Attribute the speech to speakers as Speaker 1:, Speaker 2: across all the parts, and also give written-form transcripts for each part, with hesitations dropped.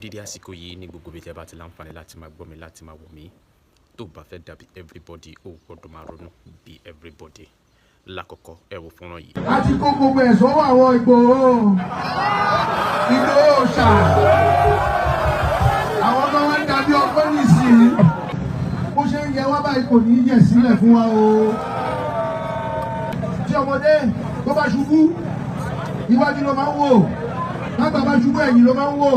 Speaker 1: Dídí àsìkò yìí ní gbogbo ibi tí ẹ bá ti láǹfààní láti máa gbọ́ mi láti máa wò mí tó bá fẹ́ dàbí everybody ó gbọ́dọ̀ máa ronú bí everybody. Lákọ̀ọ́kọ́ ẹ wo fọ́nrán yìí.
Speaker 2: a ti kó gbogbo ẹ̀ sọ́wọ́ àwọn Ìgbòho ṣà àwọn tó wá ń dàbí ọgbọ́n nísìnyí bó ṣe ń yẹ wá báyìí kò ní í yẹ̀ sílẹ̀ fún wa o. tí ọmọdé tó bá ṣubú iwájú ló máa ń wò lágbà bá ṣubú ẹ̀yìn ló máa ń wò.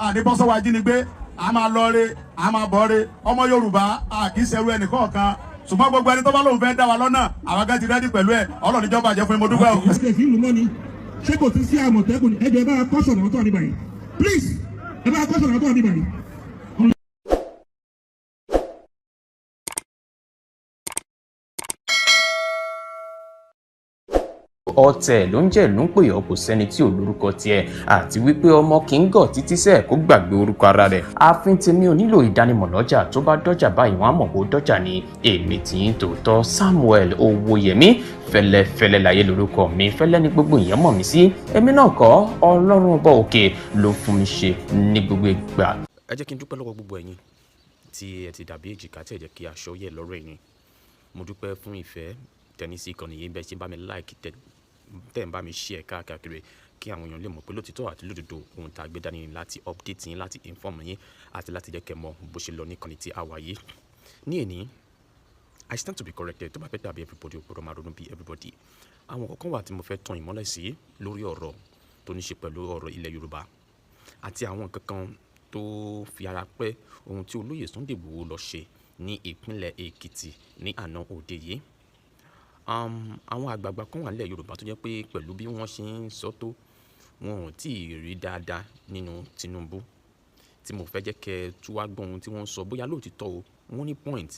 Speaker 3: àdébọ́sọ́wọ́ ajínigbé a máa lọ re a máa bọ̀ re ọmọ Yorùbá a kì í ṣẹrú ẹnì kọ̀ọ̀kan ṣùgbọ́n gbogbo ẹni tó bá lóun fẹ́ dá wa lọ́nà àwọn kan ti rẹ́dí pẹ̀lú ẹ̀ Ọlọ́run níjọba jẹ́ fún mi mo dúpẹ́ o.
Speaker 4: ẹsẹ̀ kí ìlú mọ́ni ṣé kò tún sí Àmọ̀tẹ́kùn ẹjọ́ ẹ bá kọ́sọ̀nà ọ̀tọ̀ àdìbàyí please ẹ bá kọ́sọ̀nà ọ̀tọ̀ àdìbàyí.
Speaker 5: ọ̀tẹ̀ ló ń jẹ́ ló ń pè ọ́ kò sẹ́ni tí ò lórúkọ tiẹ̀ àti wípé ọmọ kì í gọ̀ títí sẹ́ẹ̀ kó gbàgbé orúkọ ara rẹ̀. ààfin tèmi ò nílò ìdánimọ̀ lọ́jà tó bá dọ́jà báyìí wọ́n á mọ̀ pé ó dọ́jà ni èmi tí ń tòótọ́ Samuel Owóyẹmí fẹ́lẹ́fẹ́lẹ́ láyé lórúkọ mi fẹ́lẹ́ ní gbogbo ìyẹn mọ̀ mí sí èmi náà kọ́ Ọlọ́run ọba òkè ló fún mi ṣe ní gbogbo ìgbà.
Speaker 1: Ẹ jẹ́ kí n dúpẹ́ lọ́wọ́ gbogbo ẹ̀yin tí ẹ ti dàbí èjìká tí ẹ jẹ́ kí aṣọ yẹ̀ lọ́rọ̀ ẹ̀yin. Mo dúpẹ́ fún ìfẹ́ tẹ́ni sí ìkànnì yìí bẹ́ẹ̀ ṣe bá mi like tẹ́ ń bá mi share káàkiri kí àwọn èèyàn lè mọ̀ pé lótìtọ́ àti lódodo ohun tá a gbé dání láti update yín láti inform yín àti láti jẹ́ kẹ́ mọ̀ bó ṣe lọ ní ìkànnì tí a wà yìí. Ní èní I stand to be corrected tó bá fẹ́ dàbí everybody ó gbọ́dọ̀ máa ronú bí everybody. Àwọn kọ̀ọ̀kan wà tí mo fẹ́ tan ìmọ́lẹ̀ sí lórí ọ̀rọ̀ tó ní ṣe pẹ̀lú ọ̀rọ̀ ilẹ̀ Yorùbá àti àwọn nǹkan kan tó fi ara pẹ́ ohun tí olóyè Sunday Igboho lọ ṣe ní ìpínlẹ̀ Èkìtì ní àná òde yìí. Àwọn àgbààgbà kan wà nílẹ̀ Yorùbá tó jẹ́ pé pẹ̀lú bí wọ́n ṣe ń sọ tó wọn ò tí ì rí dáadáa nínú Tinubu tí mo fẹ́ jẹ́ kẹ́ tú wá gbọ́ ohun tí wọ́n ń sọ bóyá lóòtítọ́ o wọ́n ní point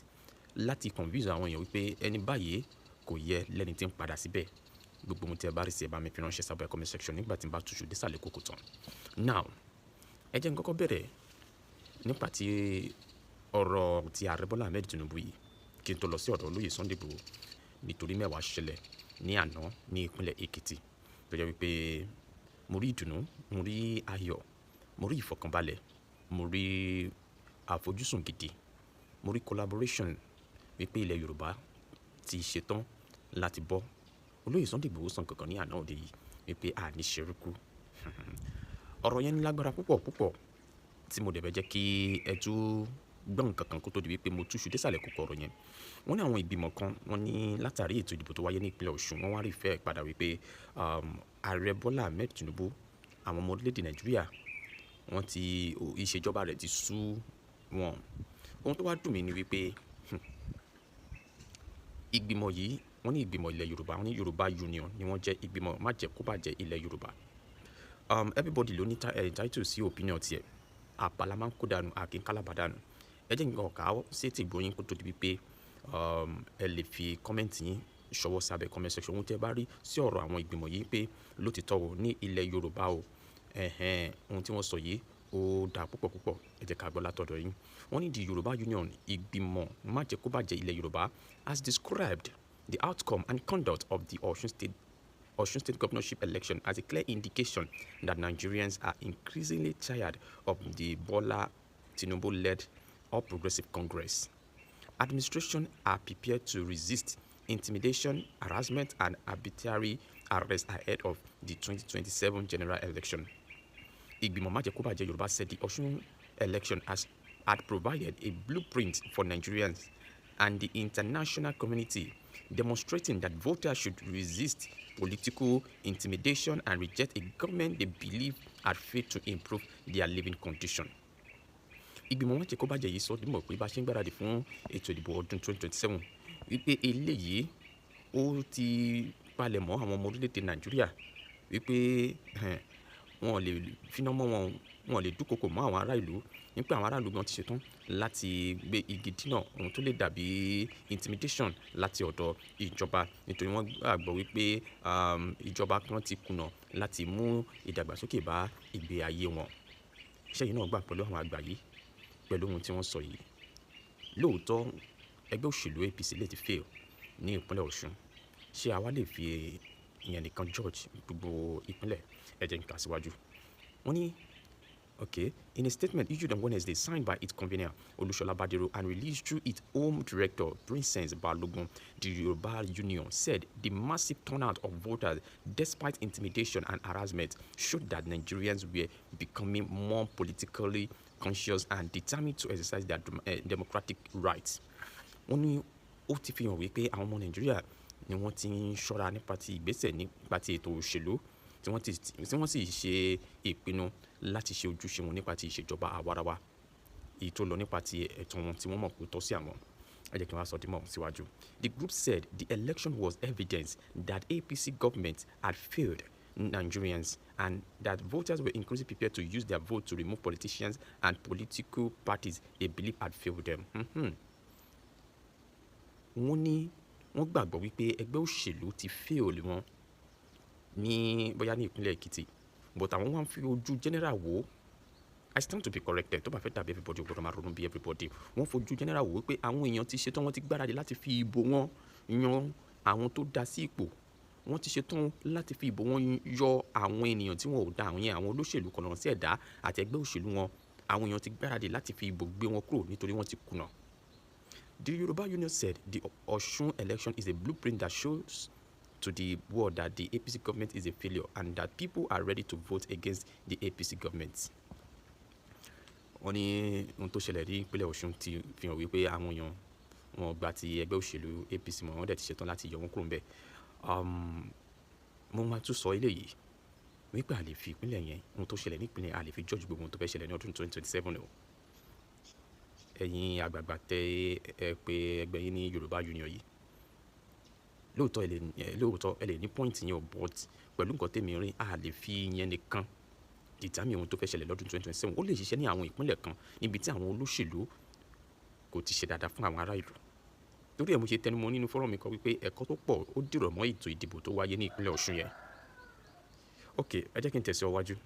Speaker 1: láti convince àwọn èèyàn wípé ẹni báyìí kò yẹ lẹ́ni tí ń padà síbẹ̀. Gbogbo ohun tí ẹ bá rí sí ẹ bá mi fi ránṣẹ́ sábẹ́ comment section nígbà tí n bá túṣu désàlẹ̀ kókó tán. Now ẹ jẹ́ n kọ́kọ́ bẹ̀rẹ̀ nípa ti ọ̀rọ̀ ti Ààrẹ Bọ́lá Ahmed Tinubu yìí kí n tó lọ sí ọ̀dọ̀ olóyè Sunday Igboho nítorí mẹ́wàá ṣẹlẹ̀ ní àná ní ìpínlẹ̀ Èkìtì tó jẹ́ wípé mo rí ìdùnnú mo rí ayọ̀ mo rí ìfọ̀kànbalẹ̀ mo rí àfojúsùn gidi mo rí collaboration wípé ilẹ̀ Yorùbá ti ṣetán láti bọ́. Olóyè Sunday Igboho sàn kankan ní àná òde yìí wípé àní ṣerúkú ọ̀rọ̀ yẹn ní lágbára púpọ̀ tí mo dẹ̀ bẹ̀ jẹ́ kí ẹ tú gbọ́n kankan kó tó di wípé mo túṣu désàlẹ̀ kókó ọ̀rọ̀ yẹn. Wọ́n ní àwọn ìgbìmọ̀ kan wọ́n ní látàrí ètò ìdìbò tó wáyé ní ìpínlẹ̀ Ọ̀ṣun wọ́n wá rí ìfẹ́ padà wípé Ààrẹ Bọ́lá Ahmed Tinubu àwọn ọmọ orílẹ̀-èdè Nàìjíríà wọ́n ti ìṣèjọba rẹ̀ ti sú wọn. Ohun tó wá dùn mí ni wípé ìgbìmọ̀ yìí wọ́n ní ìgbìmọ̀ ilẹ̀ Yorùbá wọ́n ní Yorùbá Union ni wọ́n jẹ́ ìgbìmọ̀ má jẹ́ kó bàjẹ́ ilẹ̀ Yorùbá. Everybody ló ní title sí opinion tiẹ̀ àpàlà máa ń kó dànù àkín kálábà dànù. Ẹ jẹ́ nǹkan ọ̀ka sí ètò ìgbóyin kó tó di wípé ẹ lè fi kọ́mẹ́ǹtì yín ṣọwọ́ sábẹ́ comment section ohun tí ẹ bá rí sí ọ̀rọ̀ àwọn ìgbìmọ̀ yìí pé lótìtọ́ o ní ilẹ̀ Yorùbá o ohun tí wọ́n sọ yìí ó dáa púpọ̀ ẹ jẹ́ ká gbọ́ látọ̀dọ̀ yín. Wọ́n ní the Yorùbá Union ìgbìmọ̀ má jẹ́ kó bàjẹ́ ilẹ̀ Yorùbá has described the outcome and conduct of the Osun State governorship election as a clear indication that Nigerians are increasingly tired of the Bola Tinubu-led All Progressive Congress. Administration are prepared to resist intimidation, harassment, and arbitrary arrest ahead of the 2027 general election. Ìgbìmọ̀ má jẹ́ kó bàjẹ́ Yorùbá said the Osun election had provided a blueprint for Nigerians and the international community, demonstrating that voters should resist political intimidation and reject a government they believe had failed to improve their living condition. Ìgbìmọ̀ wọn jẹ́ kó bàjẹ́ yìí sọ dímọ̀ pé bá ṣe ń gbáradì fún ètò ìdìbò ọdún 2027 wípé eléyìí ó ti palẹ̀ mọ́ àwọn ọmọ orílẹ̀-èdè Nàìjíríà wípé wọn ò lè finá mọ́ wọn ò lè dúnkokò mọ́ àwọn ará ìlú nípa àwọn ará ìlú gan ti ṣetán láti gbé igi dínà ohun tó lè dàbí intimidation láti ọ̀dọ̀ ìjọba nítorí wọ́n gbàgbọ́ wípé ìjọba kan ti kùnà láti mú ìdàgbàsókè bá ìgbé ayé wọn. Iṣẹ́ yìí náà gbà pẹ̀lú àwọn àgbà yìí pẹ̀lú ohun tí wọ́n sọ yìí. Lóòótọ́ ẹgbẹ́ òṣèlú APC lè ti fail ní ìpínlẹ̀ Ọ̀ṣun ṣé àwa lè fi ìyẹn nìkan George gbogbo ìpínlẹ̀ ẹ jẹ́ n kà síwájú. Wọ́n ní Okay, in a statement issued on Wednesday, signed by its convener, Olushola Badero, and released through its home director, Princess Balogun, the Yoruba Union said the massive turnout of voters, despite intimidation and harassment, showed that Nigerians were becoming more politically conscious and determined to exercise their democratic rights. Wọ́n ní ó ti fi hàn wípé àwọn ọmọ Nàìjíríà ni wọ́n ti ń ṣọ́ra nípa ti ìgbésẹ̀ nípa ti ètò òṣèlú tí wọ́n sì ṣe ìpinnu láti ṣe ojúṣe wọn nípa ti ìṣèjọba àwarawa èyí tó lọ nípa ti ẹ̀tọ́ wọn tí wọ́n mọ̀ pé tọ́ sí àwọn. Ẹ jẹ́ kí n wá sọ dímọ̀ síwájú. The group said the election was evidence that APC government had failed Nigerians and that voters were increasingly prepared to use their vote to remove politicians and political parties they believe had failed them. Wọ́n ní wọ́n gbàgbọ́ wípé ẹgbẹ́ òṣèlú ti fail wọn ní bóyá ní ìpínlẹ̀ Èkìtì, but àwọn wá ń fi ojú general wò ó. I stand to be corrected, tó bá fẹ́ dàbí everybody ó gbọ́dọ̀ máa ronú bí everybody. Wọ́n fojú general wò ó pé àwọn èèyàn ti ṣetán, wọ́n ti gbáradì láti fi ìbò wọn yan àwọn tó dá sí ipò. Wọ́n ti ṣetán láti fi ìbò wọn yọ àwọn ènìyàn tí wọn ò dá àwọn yẹn, àwọn olóṣèlú kọ̀nà sí ẹ̀dá àti ẹgbẹ́ òṣèlú wọn. Àwọn èèyàn ti gbáradì láti fi ìbò gbé wọn kúrò nítorí wọ́n ti kùnà. The Yoruba Union said the Osun election is a blueprint that shows to the world that the APC government is a failure and that people are ready to vote against the APC government. Wọ́n ní ohun tó ṣẹlẹ̀ ní ìpínlẹ̀ Ọ̀ṣun ti fi hàn wípé àwọn èèyàn wọn gba ti ẹgbẹ́ òṣèlú APC mọ́, wọ́n dẹ̀ ti ṣetán láti yọ wọ́n kúrò ńbẹ̀. Mo máa tún sọ eléyìí wípé a lè fi ìpínlẹ̀ yẹn, ohun tó ṣẹlẹ̀ ní ìpínlẹ̀ a lè fi judge gbogbo ohun tó fẹ́ ṣẹlẹ̀ ní ọdún 2027 o. Ẹ̀yin àgbààgbà tẹ ẹ pé ẹgbẹ́ yín ní Yorùbá Union yìí, lóòótọ́ ẹ lè ní point yẹn o, but pẹ̀lú nǹkan tèmi rí a lè fi yẹn nìkan determine ohun tó fẹ́ ṣẹlẹ̀ lọ́dún 2027. Ó lè ṣiṣẹ́ ní àwọn ìpínlẹ̀ kan níbi tí àwọn olóṣèlú kò ti ṣe dáadáa fún àwọn ará ìlú. Torí ẹ̀ mo ṣe tẹnumọ́ nínú fọ́rọ̀ mi kan wípé ẹ̀kọ́ tó pọ̀ ó dìrọ̀ mọ́ ètò ìdìbò tó wáyé ní ìpínlẹ̀ Ọ̀ṣun yẹn. Okay, ẹ jẹ́ kí n tẹ̀síwájú.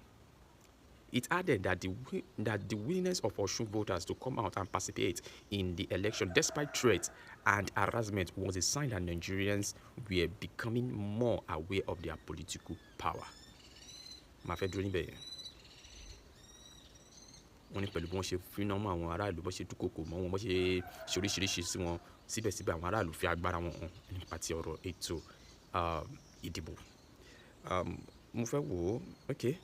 Speaker 1: It added that the willingness of Osun voters to come out and participate in the election despite threats and harassment was a sign that Nigerians were becoming more aware of their political power. Màá fẹ́ dúró níbẹ̀ yẹn. Wọ́n ní pẹ̀lú bí wọ́n ṣe finá mọ́ àwọn aráàlú, bó ṣe dúkokò mọ́ wọn, bó ṣe ṣe oríṣiríṣi sí wọn, síbẹ̀síbẹ̀ àwọn aráàlú fi agbára wọn hàn nípa ti ọ̀rọ̀ ètò ìdìbò. Mo fẹ́ wò ó, okay.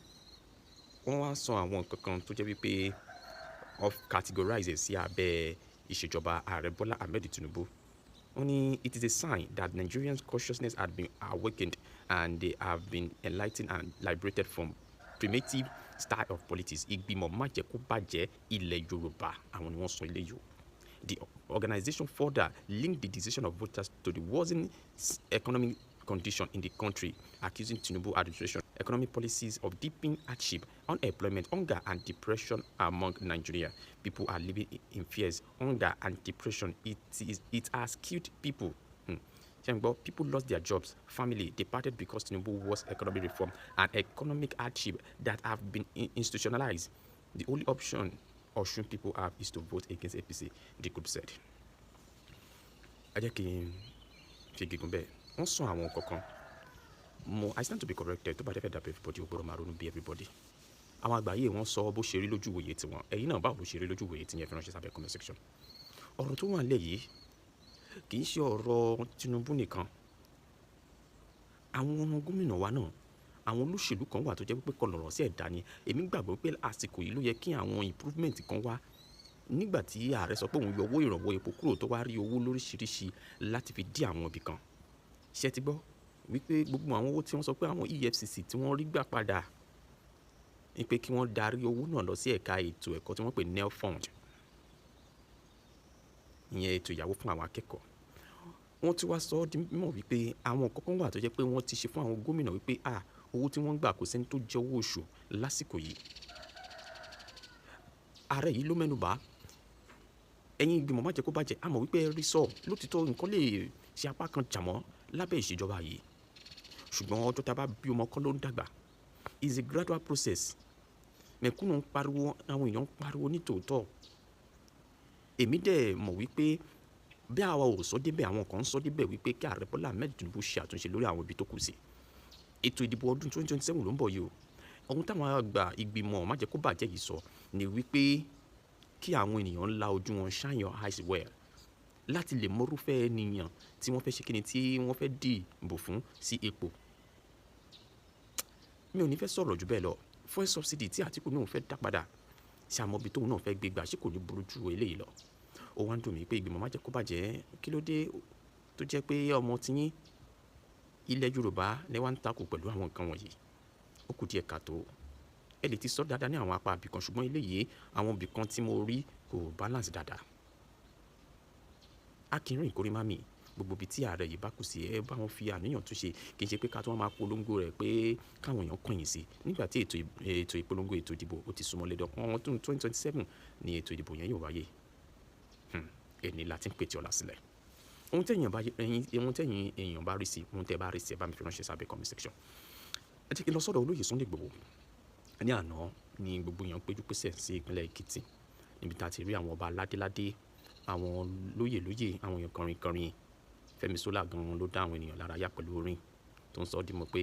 Speaker 1: Wọ́n wá sọ àwọn nǹkan kan tó jẹ́ wípé of categorize sí abẹ́ ìṣèjọba ààrẹ Bọ́lá Ahmed Tinubu. Wọ́n ní it is a sign that Nigerians' consciousness had been awakened and they have been enlightened and liberated from primitive style of politics. Ìgbìmọ̀ májẹ̀kúbàjẹ́ ilẹ̀ Yorùbá àwọn ni wọ́n sọ eléyìí o. The organization further linked the decision of voters to the worsening economic condition in the country, accusing Tinubu administration economic policies of deepening hardship, unemployment, hunger, and depression among Nigeria. People are living in fears, hunger, and depression. It has killed people. People lost their jobs, family departed because Tinubu was economic reform and economic hardship that have been institutionalized. The only option Osun people have is to vote against APC, the group said. I stand to be corrected. Tó bá dé fẹ́ dàbí everybody ó gbọ́dọ̀ máa ronú bí everybody. Àwọn àgbáyé wọn sọ bó ṣe rí lójú ìwòye tiwọn. Ẹ̀yin náà báwo ló ṣe rí lójú ìwòye tí yẹn fi ránṣẹ́ sábẹ́ comment section. Ọ̀rọ̀ tó wà nílẹ̀ yìí kì í ṣe ọ̀rọ̀ Tinubu nìkan. Àwọn gómìnà wa náà, àwọn olóṣèlú kan wà tó jẹ́ pé kọlọ̀rọ̀ sí ẹ̀dá ni. Èmi gbàgbọ́ pé àsìkò yìí ló yẹ kí àwọn improvement kan wá. Nígbà tí ààrẹ sọ pé òun yọ owó ìrànwọ́ epo kúrò tó wá rí owó lóríṣiríṣi láti fi dí àwọn ibì kan. Ṣé ti gbọ́ wípé gbogbo àwọn owó tí wọ́n sọ pé àwọn EFCC tí wọ́n rí gbà padà ní pé kí wọ́n darí owó náà lọ sí ẹ̀ka ètò ẹ̀kọ́ tí wọ́n pè NEL Fund, ìyẹn ètò ìyàwó fún àwọn akẹ́kọ̀ọ́. Wọ́n ti wá sọ ọ́ di mímọ̀ wípé àwọn kọ̀ọ̀kan wà tó jẹ́ pé wọ́n ti ṣe fún àwọn gómìnà wípé owó tí wọ́n gbà kò sẹ́ni tó jẹ owó oṣù lásìkò yìí. Ààrẹ yìí ló mẹ́nubà. Ẹ̀yin ìgbìmọ̀ má jẹ́ kó bàjẹ́, àmọ́ wípé ẹ rí sọ lótìtọ́ nǹkan lè ṣe apá kan jàmọ́ lábẹ́ ìṣèjọba yìí. Ṣùgbọ́n ọjọ́ tá a bá bí ọmọ kan ló ń dàgbà. It's a gradual process. Mẹ̀kúnnù ń pariwo, àwọn èèyàn ń pariwo ní tòótọ́. Èmi dẹ̀ mọ̀ wípé bí àwa ò sọ débẹ̀, àwọn kan ń sọ débẹ̀ wípé kí ààrẹ Bọ́lá Ahmed Tinubu ṣe àtúnṣe lórí àwọn ibi tó kù sí. Ètò ìdìbò ọdún 2027 ló ń bọ̀ yìí o. ohun táwọn àgbà ìgbìmọ̀ má jẹ́ kó bàjẹ́ yìí sọ ni wípé kí àwọn ènìyàn ńlá ojú wọn shine your eyes well láti lè mọrúfẹ́ ènìyàn tí wọ́n fẹ́ ṣe kíni tí wọ́n fẹ́ dìbò fún sí ipò. mi ò ní fẹ́ sọ̀rọ̀ jù bẹ́ẹ̀ lọ. fuel subsidy tí Àtíkù náà fẹ́ dá padà ṣe àmọ́bi tóun náà fẹ́ gbégbá ṣé kò ní burú ju eléyìí lọ. ó wá ń dùn mí pé ìgbìmọ̀ má jẹ́ kó bàjẹ́ kí ló dé tó jẹ́ pé ọmọ tiyín ilẹ̀ Yorùbá lẹ wá ń takò pẹ̀lú àwọn nǹkan wọ̀nyí. ó kù díẹ̀ káàtó. ẹ lè ti sọ dáadáa ní àwọn apá abìkan ṣùgbọ́n eléyìí àwọn ibìkan tí mo rí kò balance dáadáa. a kì í rìn kórìí má mi gbogbo ibi tí ààrẹ yìí bá kù sí ẹ bá wọn fi àníyàn tún ṣe kì í ṣe pé ká tó wọn máa polongo rẹ̀ pé káwọn èèyàn kọ̀yìn sí nígbà tí ètò ìpolongo ètò ìdìbò ó ti súnmọ́ lédọ̀ wọn tún 2027 ni ètò ìdìbò yẹn yóò wáyé. ẹni láti ń pètè ọ̀la sílẹ̀. ohun tẹ̀yìn èèyàn bá rí sí ohun tẹ̀ bá rí sí ẹ bá mi fi ránṣẹ́ sábẹ́ comment section. ẹ jẹ́ kí n lọ sọ́dọ̀ olóyè Sunday Igboho. ní àná ni gbogbo èèyàn péjú pésẹ̀ sí ìpínlẹ̀ Èkìtì níbi tá a ti rí àwọn ọba ládéládé àwọn lóyè àwọn èèyàn kọrin Fẹ́mi Sola gan ló dá àwọn ènìyàn lára yá pẹ̀lú orin tó ń sọ ọ́ dìmọ̀ pé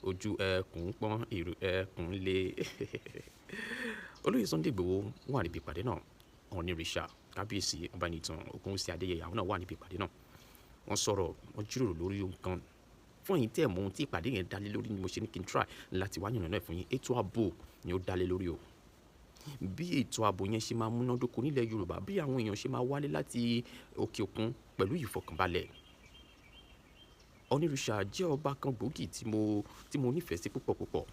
Speaker 1: ojú ẹkùn pọ́n èrò ẹkùn lé. olóyè Sunday Igboho wà níbi ìpàdé náà onírìṣà kábíyèsí Ọbánìtàn Ògúnwùsì Adéyẹyè àwọn náà wà níbi ìpàdé náà. wọ́n sọ̀rọ̀ wọ́n jíròrò lórí ohun kan fún ẹ̀yin tẹ́ ẹ̀ mọ̀ ohun tí ìpàdé yẹn dálé lórí ni mo ṣe ní kí n try láti wá yànnà náà fún yín. ètò ààbò ni ó dálé lórí o. bí ètò ààbò yẹn ṣe máa múnádóko nílẹ̀ Yorùbá bí àwọn èèyàn ṣe máa wálé láti òkè òkun pẹ̀lú ìfọkànbalẹ̀. onírìṣà jẹ́ ọba kan gbòógì tí mo nífẹ̀ẹ́ sí púpọ̀.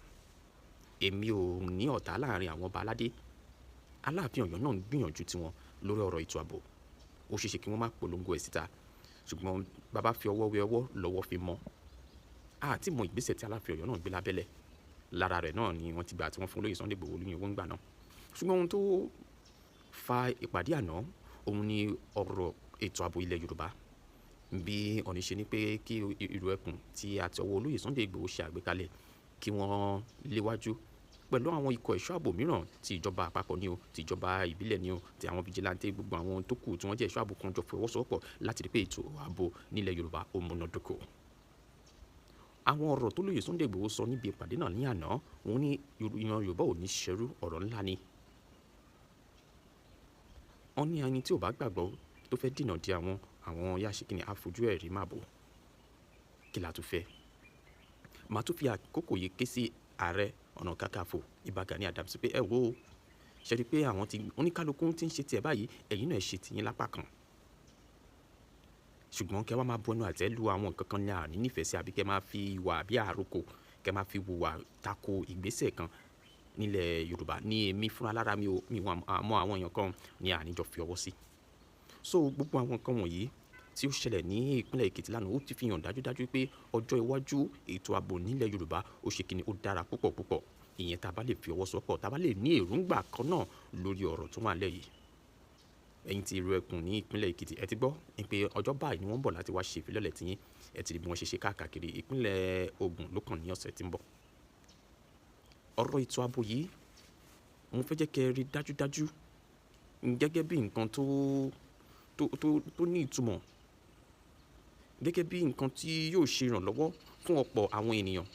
Speaker 1: èmi ò ní ọ̀tá láàrin àwọn ọba aládé. Aláàfin Ọ̀yọ́ náà ń gbìyànjú tiwọn lórí ọ̀rọ̀ ètò ààbò. ó ṣeéṣe kí wọ́n má polongo ẹ̀ síta ṣùgbọ́n bàbá fi ọwọ́ wé ọwọ́ lọ́wọ́ fi mọ́. àti mọ ìgbésẹ̀ tí Aláàfin Ọ̀yọ́ náà gbé lábẹ́lẹ̀ lára rẹ̀ náà ni wọ́n ti gbà tí wọ́n fún olóyè Sunday Igboho lóyún owó ń gbà náà. ṣùgbọ́n ohun tó fa ìpàdé àná òun ni ọ̀rọ̀ ètò ààbò ilẹ̀ Yorùbá. bí ọ̀ní ṣe ni pé kí ìrù ẹkùn tí àti ọwọ́ olóyè Sunday Igboho ṣe àgbékalẹ̀ kí wọ́n léwájú pẹ̀lú àwọn ikọ̀ ẹ̀ṣọ́ ààbò mìíràn ti ìjọba àpapọ̀ ni o ti ìjọba ìbílẹ̀ ni o ti àwọn fìjìláńtẹ́ gbogbo àwọn tó kù tí wọ́n jẹ́ ẹ̀ṣọ́ ààbò kan jọ fọwọ́sowọ́pọ̀ láti rí pé ètò ààbò nílẹ̀ Yorùbá ó múnádóko. àwọn ọ̀rọ̀ tó lóyè Sunday Igboho sọ níbi ìpàdé náà ní àná òun ní ìran Yorùbá ò ní ṣerú ọ̀rọ̀ ńlá ni. wọ́n ní ẹni tí ò bá gbàgbọ́ tó fẹ́ dènà di àwọn yáṣekínì àfojú ẹ̀rí máa bò kí la tún fẹ́. màá tún fi àkókò yìí ké sí ààrẹ ọ̀nà kakanfò Ìbà Gani Adams pé ẹ wo ṣe rí i pé àwọn oníkálukú ti ń ṣe tiẹ̀ báyìí ẹ̀yin náà ṣe tiyín lápá kan. ṣùgbọ́n kẹ́ wá máa bu ẹnu àtẹ́ lu àwọn nǹkan kan ní àní nífẹ̀ẹ́ sí àbí kẹ́ máa fi ìwà bí àròkò kẹ́ máa fi wùwà tako ìgbésẹ̀ kan nílẹ̀ Yorùbá ní èmi fúnra lára mi mọ àwọn èèyàn kan ní àníjọ fi ọwọ́ sí. so gbogbo àwọn nǹkan wọ̀nyí tí ó ṣẹlẹ̀ ní ìpínlẹ̀ Èkìtì lánàá ó ti fi hàn dájúdájú pé ọjọ́ iwájú ètò ààbò nílẹ̀ Yorùbá ó ṣe kíni ó dára púpọ̀ ìyẹn tá a bá lè fi ọwọ́ sọ́pọ̀ tá a bá lè ní èròǹgbà kan náà lórí ọ̀rọ̀ tó wà lẹ́yìn. ẹ̀yin ti ìrù ẹkùn ní ìpínlẹ̀ Èkìtì ẹ ti gbọ́ pé ọjọ́ báyìí ni wọ́n ń bọ̀ láti wá ṣe ìfilọ́lẹ̀ tiyín ẹ ti rí bí wọ́n ṣe ṣe káàkiri ìpínlẹ̀ Ògùn ló kàn ní ọ̀sẹ̀ tí ń bọ̀. ọ̀rọ̀ ètò ààbò yìí mo fẹ́ jẹ́ kẹ́ rí dájúdájú gẹ́gẹ́ bí nǹkan tó ní ìtumọ̀ gẹ́gẹ́ bí nǹkan tí yóò ṣe ìrànlọ́wọ́ fún ọ̀pọ̀ àwọn ènìyàn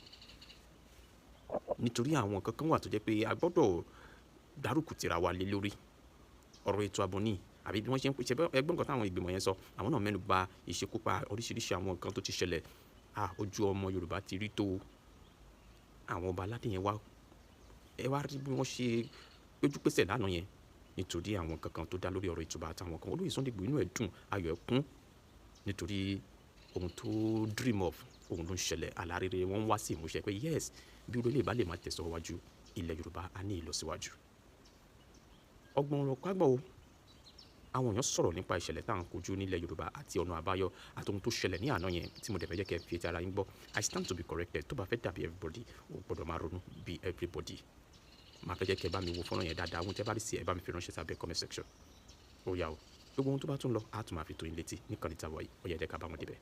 Speaker 1: nítorí àwọn nǹkan kan wà tó jẹ́ pé a gbọ́dọ̀ dárúkù tira wa lé lórí ọ̀rọ̀ ètò ààbò ní àbí bí wọ́n ṣe ń pèsè ẹgbẹ́ nǹkan táwọn ìgbìmọ̀ yẹn sọ àwọn náà mẹ́nu bà ìṣekúpa oríṣiríṣi àwọn nǹkan tó ti ṣẹlẹ̀ ojú ọmọ Yorùbá ti rí tó àwọn ọba aládé yẹn wá rí bí wọ́n ṣe péjú pésẹ̀ lánàá yẹn nítorí àwọn kankan tó dá lórí ọ̀rọ̀ ìtùbà àtàwọn kan olóyè Sunday Igboho inú ẹ̀ dùn ayọ̀ ẹ̀ kún nítorí ohun tó dream of ohun ló ń ṣẹlẹ̀ alárèrè wọn wá sí ìmúṣẹ pé yes bí orílẹ̀ ìbá lè máa tẹ̀síwájú ilẹ̀ Yorùbá á ní ìlọsíwájú. ọgbọ̀n ọ̀rọ̀ kágbọ̀ o àwọn èèyàn sọ̀rọ̀ nípa ìṣẹ̀lẹ̀ tá à ń kojú nílẹ̀ Yorùbá àti ọ̀nà àbáyọ àti ohun tó ṣẹlẹ̀ ní àná yẹn tí mo dẹ̀ fẹ́ jẹ́ kẹ́ fi etí ara yín gbọ́. I stand to be corrected tó bá fẹ́ dàbí everybody o gbọ́dọ̀ máa ronú bí everybody. máa fẹ́ jẹ́ kẹ́ bá mi wo fọ́nrán yẹn dáadáa ohun tẹ́ bá rí sí ẹ bá mi fi ránṣẹ́ sábẹ́ comment section. ó yá o gbogbo ohun tó bá tún lọ á tún máa fi tó yín létí níkànnì tàwa yìí ó yẹ jẹ́ ká bá wọn débẹ̀.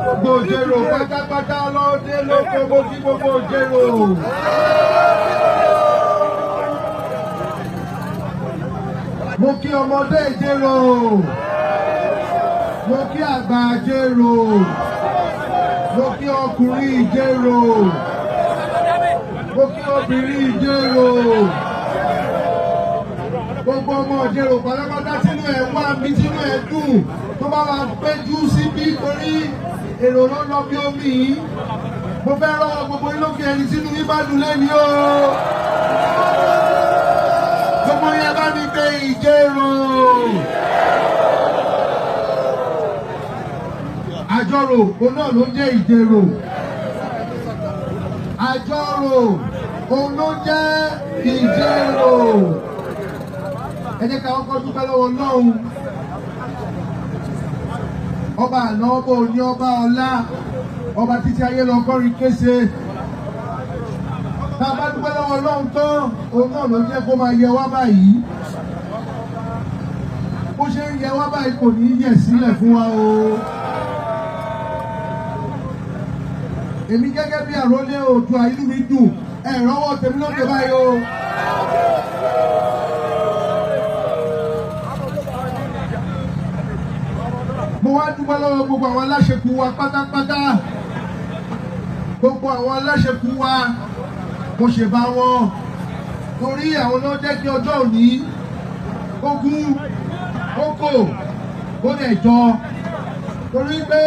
Speaker 2: Gbogbo òjèrò pátápátá lọ́dẹ lóko mo kí gbogbo òjèrò. Mo kí ọmọdé ìjèrò. Mo kí àgbà ìjèrò. Mo kí ọkùnrin ìjèrò. mo kí obìnrin Ìjẹ̀rò gbogbo ọmọ Ìjẹ̀rò pátápátá tínú ẹ̀ wá mi tínú ẹ̀ dùn tó bá wà péjú síbí torí èrò ló lọ bí omi yìí mo fẹ́ rọ́wọ́ gbogbo ilókè ẹni sínú ìbádùn lẹ́ni o gbogbo yẹn bá mi pé Ìjẹ̀rò àjọrò òun náà ló jẹ́ Ìjẹ̀rò àjọrò òun ló jẹ́ Ìjẹ̀rò ẹ jẹ́ ká kọ́kọ́ dúpẹ́ lọ́wọ́ Ọlọ́run ọba àná ọba òní ọba ọlá ọba títí ayé lọ kọrin kése tá a bá dúpẹ́ lọ́wọ́ Ọlọ́run tán òun náà ló jẹ́ kó máa yẹ wá báyìí bó ṣe ń yẹ wá báyìí kò ní yẹ̀ sílẹ̀ fún wa o èmi gẹ́gẹ́ bí àrólé Oòduà inú mi dùn ẹ̀rọwọ́ tèmi lóde báyìí o. mo wá dúpẹ́ lọ́wọ́ gbogbo àwọn aláṣekú wa pátápátá gbogbo àwọn aláṣekú wa mo ṣèbá wọn torí àwọn náà jẹ́ kí ọjọ́ òní ogún kókò ó lè jọ torí pé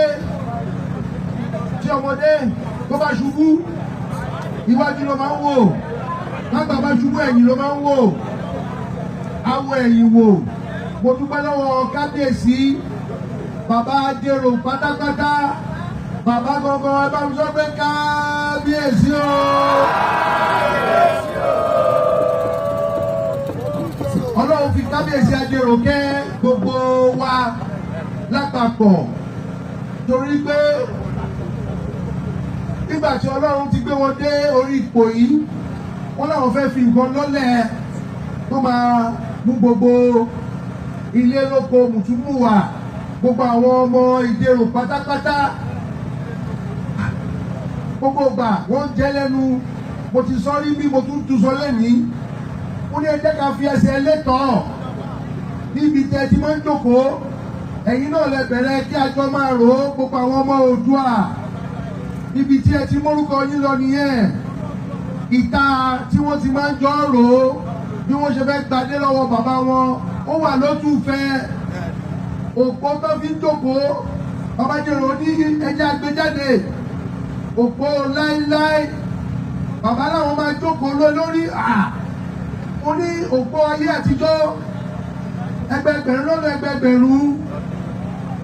Speaker 2: tí ọmọdé tó bá ṣubú iwájú ló máa ń wò lágbà bá ṣubú ẹ̀yìn ló máa ń wò awọ ẹ̀yìn wò mo dúpẹ́ lọ́wọ́ kábíyèsí bàbá Adérò pátápátá bàbá gangan ẹ bá mi sọ pé kábíyèsí o. Ọlọ́run fi kábíyèsí Adérò kẹ́ gbogbo wa lápapọ̀ torí pé nígbà tí Ọlọ́run ti gbé wọn dé orí ipò yìí wọ́n láwọn fẹ́ fi nǹkan lọ́lẹ̀ tó máa mú gbogbo ilé lóko mùtúmùwà gbogbo àwọn ọmọ Ìjẹ̀rò pátápátá gbogbo ìgbà wọ́n jẹ́ lẹ́nu mo ti sọ rí bí mo tún tún sọ lẹ́nìí ó ní ẹ jẹ́ ká fi ẹsẹ̀ lẹ́tọ̀ọ́ níbi tẹ́ ti máa ń jókòó ẹ̀yin náà lẹ bẹ̀rẹ̀ kí àjọ máa rò ó gbogbo àwọn ọmọ Oòduà ibi tí ẹ ti mórúkọ yín lọ nìyẹn ìta tí wọ́n ti máa ń jọ rò ó bí wọ́n ṣe fẹ́ gbadé lọ́wọ́ bàbá wọn ó wà lótùfẹ́ òpó tó fi ń jókòó bàbá Ìjẹ̀rò ní ẹjẹ́ àgbéjáde òpó láíláí bàbá làwọn máa jókòó lórí ó ní òpó ayé àtijọ́ ẹgbẹgbẹ̀rún lọ́nà ẹgbẹgbẹ̀rún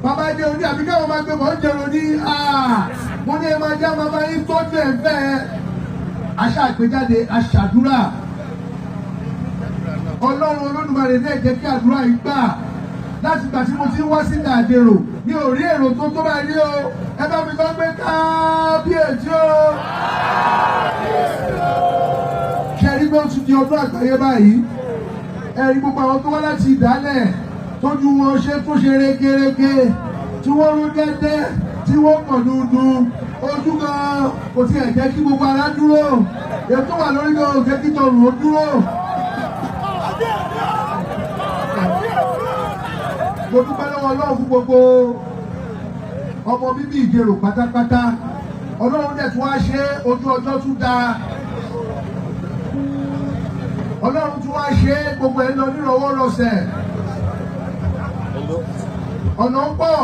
Speaker 2: bàbá Ìjẹ̀rò ní àbíkẹ́ wọn máa gbé bọ́ Ìjẹ̀rò ní mo ní ẹ máa jẹ́ máa máa ń tọ́jú ẹ̀ fẹ́ aṣá àgbéjáde aṣàdúrà Ọlọ́run Olódùmarè náà jẹ́ kí àdúrà yìí gbà láti gbà tí mo ti ń wá sí Àdèrò mi ò rí èrò tó bá rí o ẹ bá mi gbọ́ pé kábíyèsí o. ṣe rí pé ó ti di ọdún àgbáyé báyìí ẹ rí gbogbo àwọn tó wá láti ìdálẹ̀ tójú wọn ṣe tó ṣe régerege tí wọ́n rú dẹ́dẹ́ tí wọ́n pọ̀ dúdún ojú gan kò tiẹ̀ jẹ́ kí gbogbo ara dúró ètò wà lórí gan òkè kí tọrùn ó dúró. mo dúpẹ́ lọ́wọ́ Ọlọ́run fún gbogbo ọmọ bíbí Ìjẹ̀rò pátápátá Ọlọ́run dẹ̀ tún wá ṣe ojú ọjọ́ tún dáa Ọlọ́run tún wá ṣe gbogbo ẹ̀ lọ nírọ̀wọ́ rọsẹ̀ ọ̀nà ń pọ̀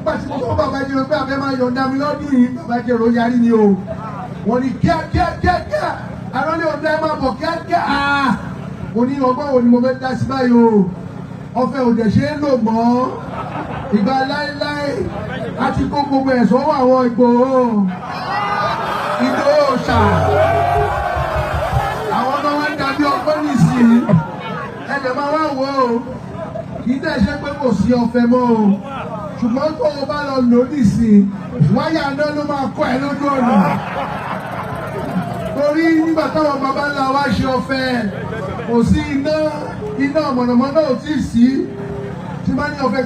Speaker 2: pàtí mo fọ́ bàbá Ìjẹ̀rò pé abẹ́ máa yọ̀ǹda mi lọ́dún yìí bàbá Ìjẹ̀rò yarí ni o wọ́n ní kíákíá àrọ́lé ọ̀dọ́ ẹ máa bọ̀ kíákíá mo ní ọgbọ́n wo ni mo fẹ́ dá sí báyìí o ọ̀fẹ́ òdẹ̀ ṣe é lò mọ́ ìgbà láéláé àti kó gbogbo ẹ̀ sọ́wọ́ àwọn Ìgbòho ṣà àwọn ọmọ wọn dàbí ọgbọ́n nìsín ẹ̀jẹ̀ máa wá wò ó kì í dẹ̀ ṣe pé kò sí ọ̀fẹ́ mọ́ o ṣùgbọ́n tó o bá lọ lò nìsín wáyà náà ló máa kọ́ ẹ lójú ọ̀nà torí nígbà táwọn baba ńlá wa ṣe ọ̀fẹ́ kò sí iná mọ̀nàmọ́ná ò tí ì sí tí bá ní ọ̀fẹ́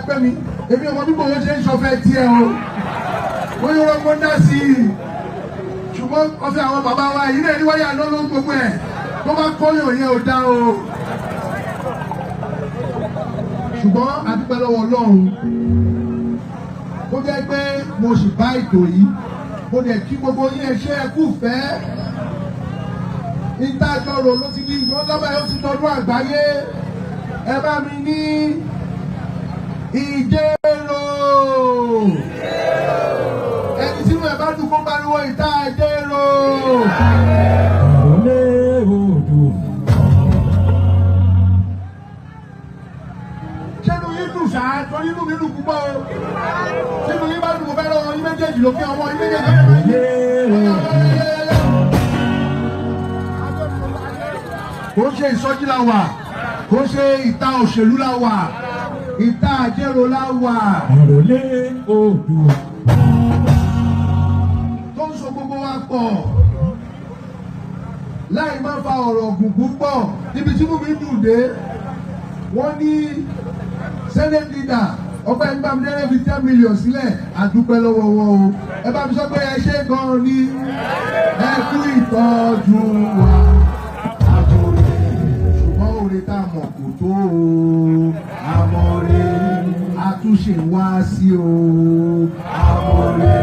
Speaker 2: pẹ́ mi èmi ọmọ bíbọ̀ wọ́n ṣe ń ṣọ̀fẹ́ tiẹ̀ o wọ́n yóò rọ́gbọ́ dá sí i ṣùgbọ́n ọ̀fẹ́ àwọn bàbá wa yìí náà ní wáyà náà ló ń gbogbo ẹ̀ tó bá kọ́yọ̀ yẹn ò dá o ṣùgbọ́n àdúpẹ́ lọ́wọ́ Ọlọ́run ó jẹ́ pé mo sì bá ètò yìí mo dẹ̀ kí gbogbo yín ẹ ṣé ẹ kú fẹ́ ìta ìjọrò ló ti di ìgbọ́n lọ́bàá yóò ti tọdún àgbáyé ẹ bá mi ní ìjẹ́rò ẹni tí mo ẹ̀ bá dùn kó pariwo ìta ìjẹ́rò. ṣẹ́nu yín dùn sáà torí inú mi dùn púpọ̀ o ṣẹ́nu yín bá dùn mo fẹ́ lọ́wọ́ yín méjèèjì lókè ọmọ yín méjèèjì kò ṣe ìsọjí la wà kò ṣe ìta òṣèlú la wà ìta àjẹrò la wà.
Speaker 4: Àròlé Oòduà.
Speaker 2: tó ń so gbogbo wa pọ̀ láì má fa ọ̀rọ̀ ọ̀gùn púpọ̀ níbi tí mo mi dùn dé wọ́n ní senate leader ọba ẹni bá mi dẹ́rẹ́ fi 10 million sílẹ̀ àdúpẹ́ lọ́wọ́ wọn o ẹ bá mi sọ pé ẹ ṣe gan-an ní ẹ kú ìtọ́jú wa ṣùgbọ́n òre tá a mọ̀ kò tó o àmọ̀re àtúnṣe wá sí o àmọ̀re.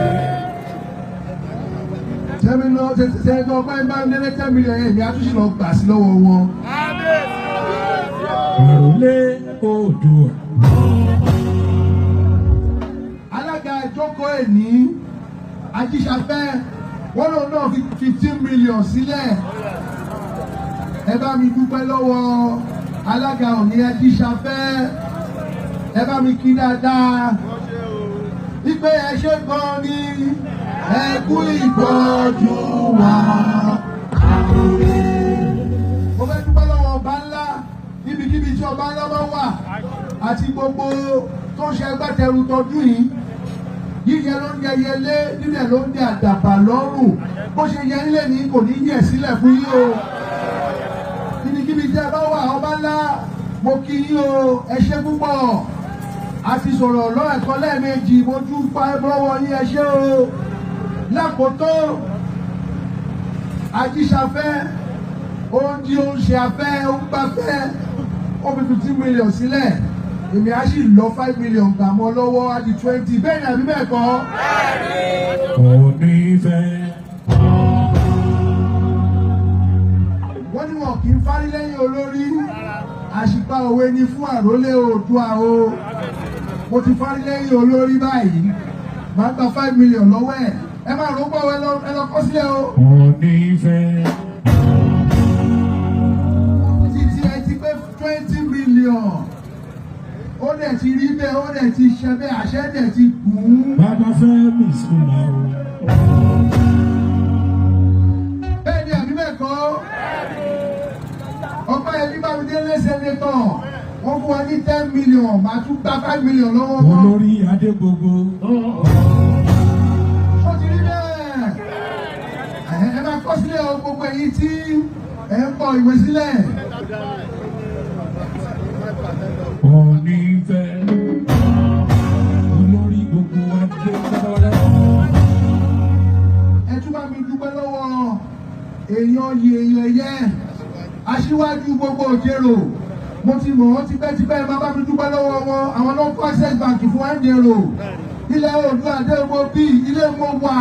Speaker 2: Sẹ́ńtọ́ ọba ẹni bá mi dẹ́rẹ́ 10 million yẹn ni àtúnṣe lọ gbà sí lọ́wọ́ wọn.
Speaker 4: Àròlé Oòduà.
Speaker 2: Alága ìjókòó ẹ̀ní Ajíṣafẹ́ wọ́n lòun náà fi 15 million sílẹ̀ ẹ bá mi dúpẹ́ lọ́wọ́ alága òní Ajíṣafẹ́ ẹ bá mi kí dáadáa wípé ẹ ṣe gan ni ẹ kú ìtọ́jú wa. Mo fẹ́ dúpẹ́ lọ́wọ́ ọba ńlá níbikíbi tí ọba ńlá bá wà àti gbogbo tó ń ṣe agbátẹrù tọdún yìí yíyẹ ló ń yẹ yẹlé nílẹ̀ ló ń yẹ àdàbà lọ́rùn bó ṣe yẹ nílẹ̀ ní kò ní yẹ sílẹ̀ fún yín o níbikíbi tí ẹ bá wà ọba ńlá mo kí yín o ẹ ṣé púpọ̀ a ti sọ̀rọ̀ lọ́ẹ̀kan lẹ́ẹ̀mejì mo dúpẹ́ lọ́wọ́ yín ẹ ṣé o lákòótọ́ Ajíṣafẹ́ ó ń di oúnjẹ afẹ́ ó ń gbafẹ́ ó fi 15 million sílẹ̀ èmi á sì lọ 5 million gbà mọ́ lọ́wọ́ á di 20 bẹ́ẹ̀ ni àbí bẹ́ẹ̀ kọ́.
Speaker 4: Òní fẹ́.
Speaker 2: wọ́n ní wọn kì í fárí lẹ́yìn olórí àṣìpa òwe ni fún àrólé Oòduà o mo ti fárí lẹ́yìn olórí báyìí máa gba 5 million lọ́wọ́ ẹ̀ ẹ máa rò pọ̀ ẹ lọ kọ́ sílẹ̀ o.
Speaker 4: Òní fẹ́.
Speaker 2: títí ẹ ti pé 20 million ó dẹ̀ ti rí bẹ́ẹ̀ ó dẹ̀ ti ṣe bẹ́ẹ̀ àṣẹ dẹ̀ ti gùn.
Speaker 4: Bàbá fẹ́ mi sùnmọ́ o.
Speaker 2: bẹ́ẹ̀ ni àbí bẹ́ẹ̀ kọ́ ọpẹ́ ẹbí bá mi dé lẹ́sẹ̀ nìkan wọ́n fún wa ní 10 million màá tún gba 5 million lọ́wọ́ wọn.
Speaker 4: Olórí adé gbogbo.
Speaker 2: ó ti rí bẹ́ẹ̀ ẹ máa kọ sílẹ̀ o gbogbo èyí tí ẹ ń kọ ìwé sílẹ̀.
Speaker 4: Òní fẹ́. Olórí gbogbo adé gbogbo.
Speaker 2: ẹ tún bá mi dúpẹ́ lọ́wọ́ èèyàn yìí èèyàn yẹ aṣíwájú gbogbo òjèrò mo ti mọ̀ wọ́n tipẹ́tipẹ́ máa bá mi dúpẹ́ lọ́wọ́ wọn àwọn ló ń kọ́ Access Bank fún ẹ̀ǹdẹ̀rò ilẹ̀ Oòduà Adéwò bí ilé mo wà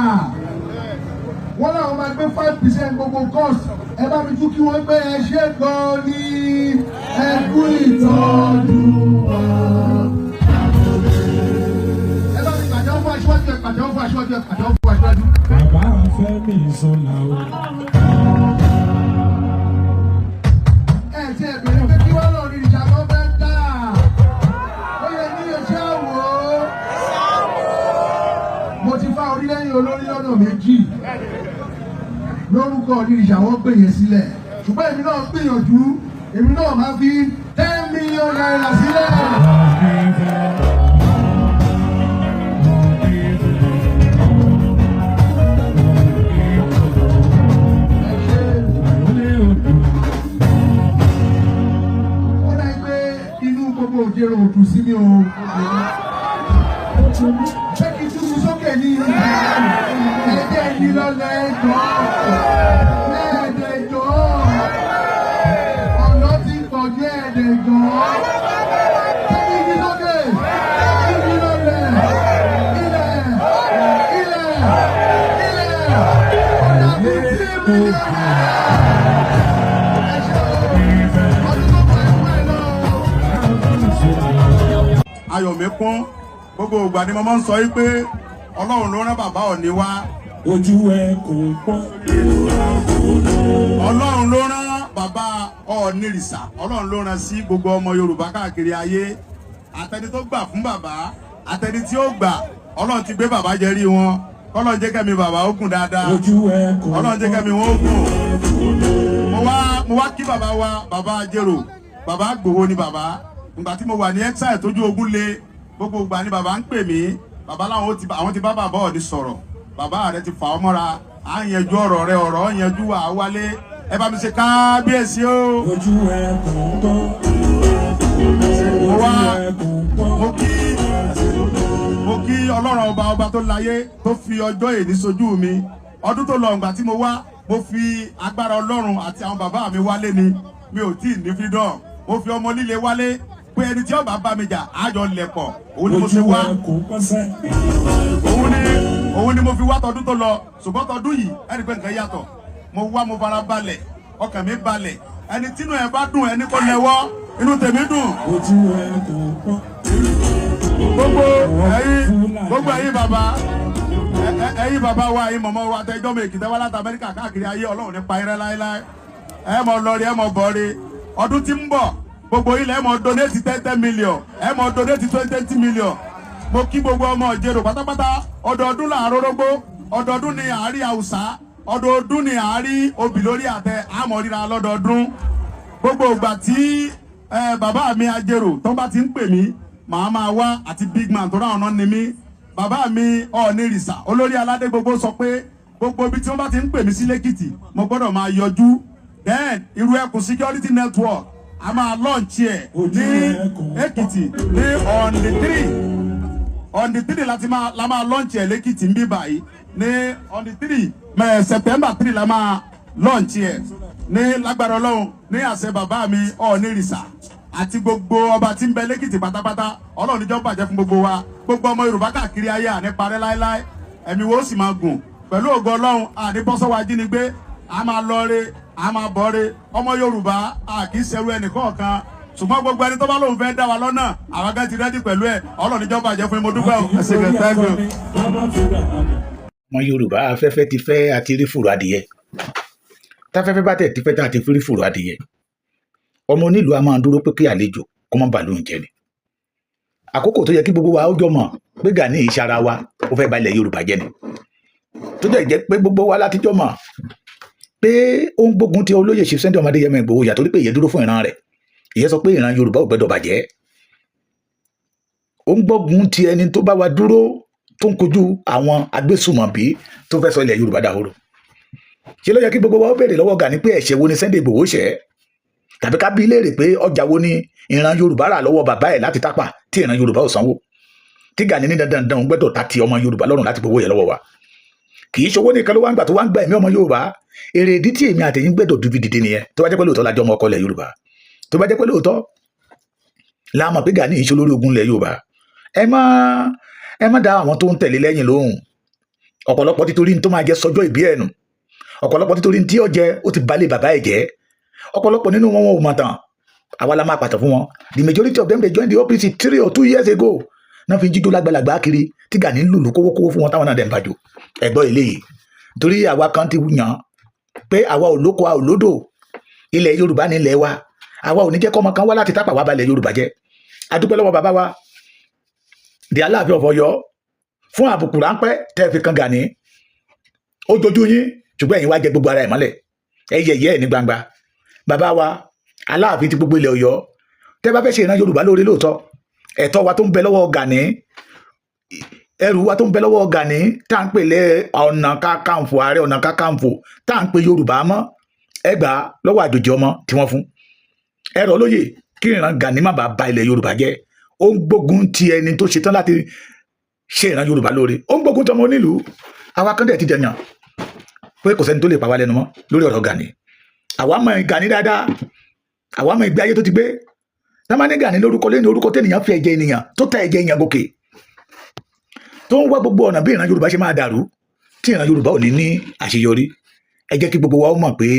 Speaker 2: wọ́n náà máa gbé 5% gbogbo cost ẹ bá mi tún kí wọ́n gbé ẹ ṣe gan ni ẹ kú ìtọ́jú wa. ẹ bá mi pàdé fún aṣíwájú ẹ pàdé fún aṣíwájú ẹ pàdé fún aṣíwájú.
Speaker 4: Bàbá fẹ́ mi sọ́la o.
Speaker 2: ẹ ti ẹ bèrè pé kí wọ́n lọ rí ìṣàkọ́ fẹ́ dà ó yẹ ní iṣẹ́ àwò mo ti fa orílẹ̀-èdè olórí lọ́nà méjì lórúkọ ìrìṣà wọn gbé yẹn sílẹ̀ ṣùgbọ́n èmi náà gbìyànjú èmi náà máa fi 10 million naira sílẹ̀. ó dá pé inú gbogbo òjèrò òdù sí mi o. ṣé kí n túbú sókè ní ẹ̀ẹ́dẹ́ yìí lọ́lẹ̀ ẹ̀jọ́ ẹ̀ẹ́dẹ̀jọ́ ọ̀nà ti pọ̀ jù ẹ̀ẹ́dẹ̀jọ́ ṣé kí n yí sókè kí n yí lọ́lẹ̀ ilẹ̀ ilẹ̀ ilẹ̀ ọ̀nà ti tí mi lọ́lẹ̀.
Speaker 3: ayọ̀ mi kún gbogbo ìgbà ni mo máa ń sọ pé Ọlọ́run ló rán bàbá Ọọ̀ni wá.
Speaker 4: ojú ẹ kò pọ́.
Speaker 3: Ọlọ́run ló rán bàbá Ọọ̀nìrìṣà, Ọlọ́run ló rán sí gbogbo ọmọ Yorùbá káàkiri ayé. Àtẹni tó gbà fún bàbá, àtẹni tí ó gbà, Ọlọ́run ti gbé bàbá jẹ́rí wọn. Ọlọ́run jẹ́ kẹ́mi bàbá ó gùn dáadáa.
Speaker 4: ojú ẹ kò pọ́.
Speaker 3: Ọlọ́run jẹ́ kẹ́mi wọn ó gùn. Mo wá kí bàbá wa, bàbá Ajérò, bàbá Ìgbòho ni bàbá. Ìgbà tí mo wà ní exile tójú ogun le, gbogbo ìgbà ni bàbá ń pè mí. Bàbá láwọn àwọn ti bá bàbá Ọọ̀ni sọ̀rọ̀. Bàbá rẹ ti fà ọ́ mọ́ra. À ń yanjú ọ̀rọ̀ rẹ, ọ̀rọ̀ yanjú wà wálé. Ẹ bá mi ṣe kábíyèsí o.
Speaker 4: ojú ẹ kò pọ́.
Speaker 3: Mo kí Ọlọ́run ọba tó láyé tó fi ọjọ́ èní sojú mi. Ọdún tó lọ ìgbà tí mo wá, mo fi agbára Ọlọ́run àti àwọn bàbá mi wálé ni. Mi ò tí ì ní freedom. Mo fi ọmọ líle wálé pé ẹni tí ó bá bá mi jà àjọ lẹ̀pọ̀. Òun ni mo ṣe wá. Òun ni mo fi wá tọdún tó lọ. Ṣùgbọ́n tọdún yìí ẹni pé nǹkan yàtọ̀. Mo wá mo fara balẹ̀, ọkàn mi balẹ̀. Ẹni tínú ẹ bá dùn ẹni kò lẹ́wọ́, inú tèmi dùn.
Speaker 4: ojú ẹ kò pọ́.
Speaker 3: Gbogbo ẹ̀yin bàbá, ẹ̀yin bàbá wa, ẹ̀yin mọ̀mọ́ wa, tẹjọ́ mi Èkìtì wá láti Amẹ́ríkà káàkiri ayé, Ọlọ́run ní pa irẹ́ láéláé. Ẹ mọ̀ lọ́ọ̀rì, ẹ mọ̀ bọ̀ọ̀rì. Ọdún tí ń bọ̀, gbogbo ilẹ̀ ẹ mọ̀ donate 10 million, ẹ mọ̀ donate 20 million. Mo kí gbogbo ọmọ Ìjẹ̀rò pátápátá, ọdọọdún làárọ̀ rógbó, ọdọọdún ni àárí Haúsá, ọdọọdún ni àárí obì lórí àtẹ, àmọ́ ríra lọ́dọọdún. Gbogbo ìgbà tí bàbá mi Ajérò tó bá ti ń pè mí, màá máa wá àti big man tó ráwọn náà ni mí. Bàbá mi Ọọ̀nìrìṣà olórí aládé gbogbo sọ pé gbogbo ibi tí wọ́n bá ti ń pè mí sí lẹ́kìtì mo gbọ́dọ̀ máa yọjú. Then irú ẹkùn security network a máa launch ẹ̀ ní Èkìtì ní on the 3 la máa launch ẹ̀ lẹ́kìtì ń bí báyìí ní on the 3 September 3 la máa launch ẹ̀ ní lágbára Ọlọ́run ní àṣẹ bàbá mi Ọọ̀nìrìṣà àti gbogbo ọba tí ń bẹ lẹ́kìtì pátápátá. Ọlọ́run níjọ́ bàjẹ́ fún gbogbo wa, gbogbo ọmọ Yorùbá káàkiri ayé àní parẹ́ láéláé, ẹ̀mí wo sì máa gùn pẹ̀lú ògo Ọlọ́run. Àní bọ́sọ́wọ́ ajínigbé, a máa lọ́ọ́rẹ́, a máa bọ́ọ́rẹ́. Ọmọ Yorùbá a kì í ṣẹrú ẹnìkọ̀ọ̀kan, ṣùgbọ́n gbogbo ẹni tó bá lóun fẹ́ dá wa lọ́nà àwọn kan ti rẹ́dí pẹ̀lú ẹ̀. Ọlọ́run níjọ́ bàjẹ́ fún mi, mo dúpẹ́ o. Ẹ ṣé gan, thank you.
Speaker 6: ọmọ Yorùbá afẹ́fẹ́ ti fẹ́ àti rí fùrọ̀ adìyẹ, táfẹ́fẹ́ bá tẹ̀ ti fẹ́ tá àti rí fùrọ̀ adìyẹ. Ọmọ onílùú a máa dúró pé kí àlejò kó má bàa lóun jẹ ni. Àkókò tó yẹ kí gbogbo wa ó jọ mọ̀ pé Gani ìṣara wa ó fẹ́ ba ilẹ̀ Yorùbá jẹ́ ni. Tó jẹ́ pé gbogbo wa láti jọ mọ̀ pé ó ń gbógun ti olóyè Chief Sunday Adéyẹmọ Ìgbòho yàtọ̀ pé ìyẹn dúró fún ìran rẹ̀. Ìyẹn sọ pé ìran Yorùbá ò gbẹ́dọ̀ bàjẹ́. Ó ń gbógun ti ẹni tó bá wa dúró tó ń kojú àwọn agbésùmọ̀bí tó fẹ́ sọ ilẹ̀ Yorùbá dahoro. Ṣé ló yẹ kí gbogbo wa ó béèrè lọ́wọ́ Gani pé ẹ̀ṣẹ̀ wo ni Sunday Ìgbòho ṣẹ̀? Tàbí ká bí léèrè pé ọjà wo ni ìran Yorùbá rà lọ́wọ́ bàbá ẹ̀ láti tápà tí ìran Yorùbá ò sanwó, tí Gani ní dandan gbẹ́dọ̀ ta ti ọmọ Yorùbá lọ́rùn láti gbowó yẹn lọ́wọ́ wa. Kì í ṣowó nìkan ló wá ń gbà tó wá ń gba ẹ̀mí ọmọ Yorùbá. Èrè ìdí tí èmi àtẹ̀yìn gbẹ́dọ̀ dúbí dìde nìyẹn, tó bá jẹ́ pé lóòótọ́ la jọ ọmọ ọkọ ilẹ̀ Yorùbá, tó bá jẹ́ pé lóòótọ́ la mọ̀ pé Gani ìṣó lórí ogun ilẹ̀ Yorùbá. Ẹ má dá àwọn tó ń tẹ̀lé lẹ́yìn lóhùn. Ọ̀pọ̀lọpọ̀ títorí tó máa jẹ sọjọ́ ìbí ẹ̀nu, ọ̀pọ̀lọpọ̀ títorí tí ó jẹ ó ti balẹ̀ bàbá ẹ̀ jẹ́. Ọ̀pọ̀lọpọ̀ nínú wọn ò mọ̀ tán, àwa la máa pàtó fún wọn. The majority of them they joined the OPC 3 or 2 years ago. Náà fi jíjó lágbàlagbà kiri tí Gani ń lùlù kówókówó fún wọn táwọn náà dẹ̀ ń bàjọ́. Ẹ̀gbọ́n eléyìí torí àwa kan ti yàn pé àwa ò lóko a ò lódò, ilẹ̀ Yorùbá ní ilẹ̀ wa, àwa ò ní jẹ́ kọ́mọ kan wá láti tápà wá balẹ̀ Yorùbá jẹ́. A dúpẹ́ lọ́wọ́ bàbá wa di Aláàfin of Ọ̀yọ́ fún àbùkù ráńpẹ́ tẹ́ fi kan Gani. Ó jojú yín ṣùgbọ́n ẹ̀yin wá jẹ gbogbo ara ẹ̀ mọ́lẹ̀, ẹ yẹ̀yẹ́ ẹ̀ ní gbangba. Bàbá wa Aláàfin ti gbogbo ilẹ̀ Ọ̀yọ́, tẹ́ bá fẹ́ ṣe ìran Yorùbá lórí lóòótọ́, ẹ̀tọ́ wa tó ń bẹ lọ́wọ́ Gani, ẹrù wa tó ń bẹ lọ́wọ́ Gani tá à ń pè lé ọ̀nà kakanfò, ààrẹ ọ̀nà kakanfò tá à ń pè Yorùbá mọ́, ẹ gbà lọ́wọ́ àjòjì ọmọ tí wọ́n fún. Ẹ̀rọ lóye kí ìran Gani má bàa ba ilẹ̀ Yorùbá jẹ́. Ó ń gbógun ti ẹni tó ṣetán láti ṣe ìran Yorùbá lóore, ó ń gbógun tọmọ onílùú. Àwa kan dẹ̀ ti dẹ̀yàn pé kò sẹ́ni tó lè pa wá lẹ́nu mọ́ lórí ọ̀rọ̀ Gani. Àwa mọ̀ Gani dáadáa, àwa mọ̀ ìgbé ayé tó ti gbé. Táwọn ní Gani lórúkọ lẹ́ni orúkọ tẹ́nìyàn fi ẹ̀jẹ̀ ènìyàn tó ta ẹ̀jẹ̀ èèyàn gòkè, tó ń wá gbogbo ọ̀nà bí ìran Yorùbá ṣe máa dàrú tí ìran Yorùbá ò ní ní àṣeyọrí. Ẹ jẹ́ kí gbogbo wa ó mọ̀ pé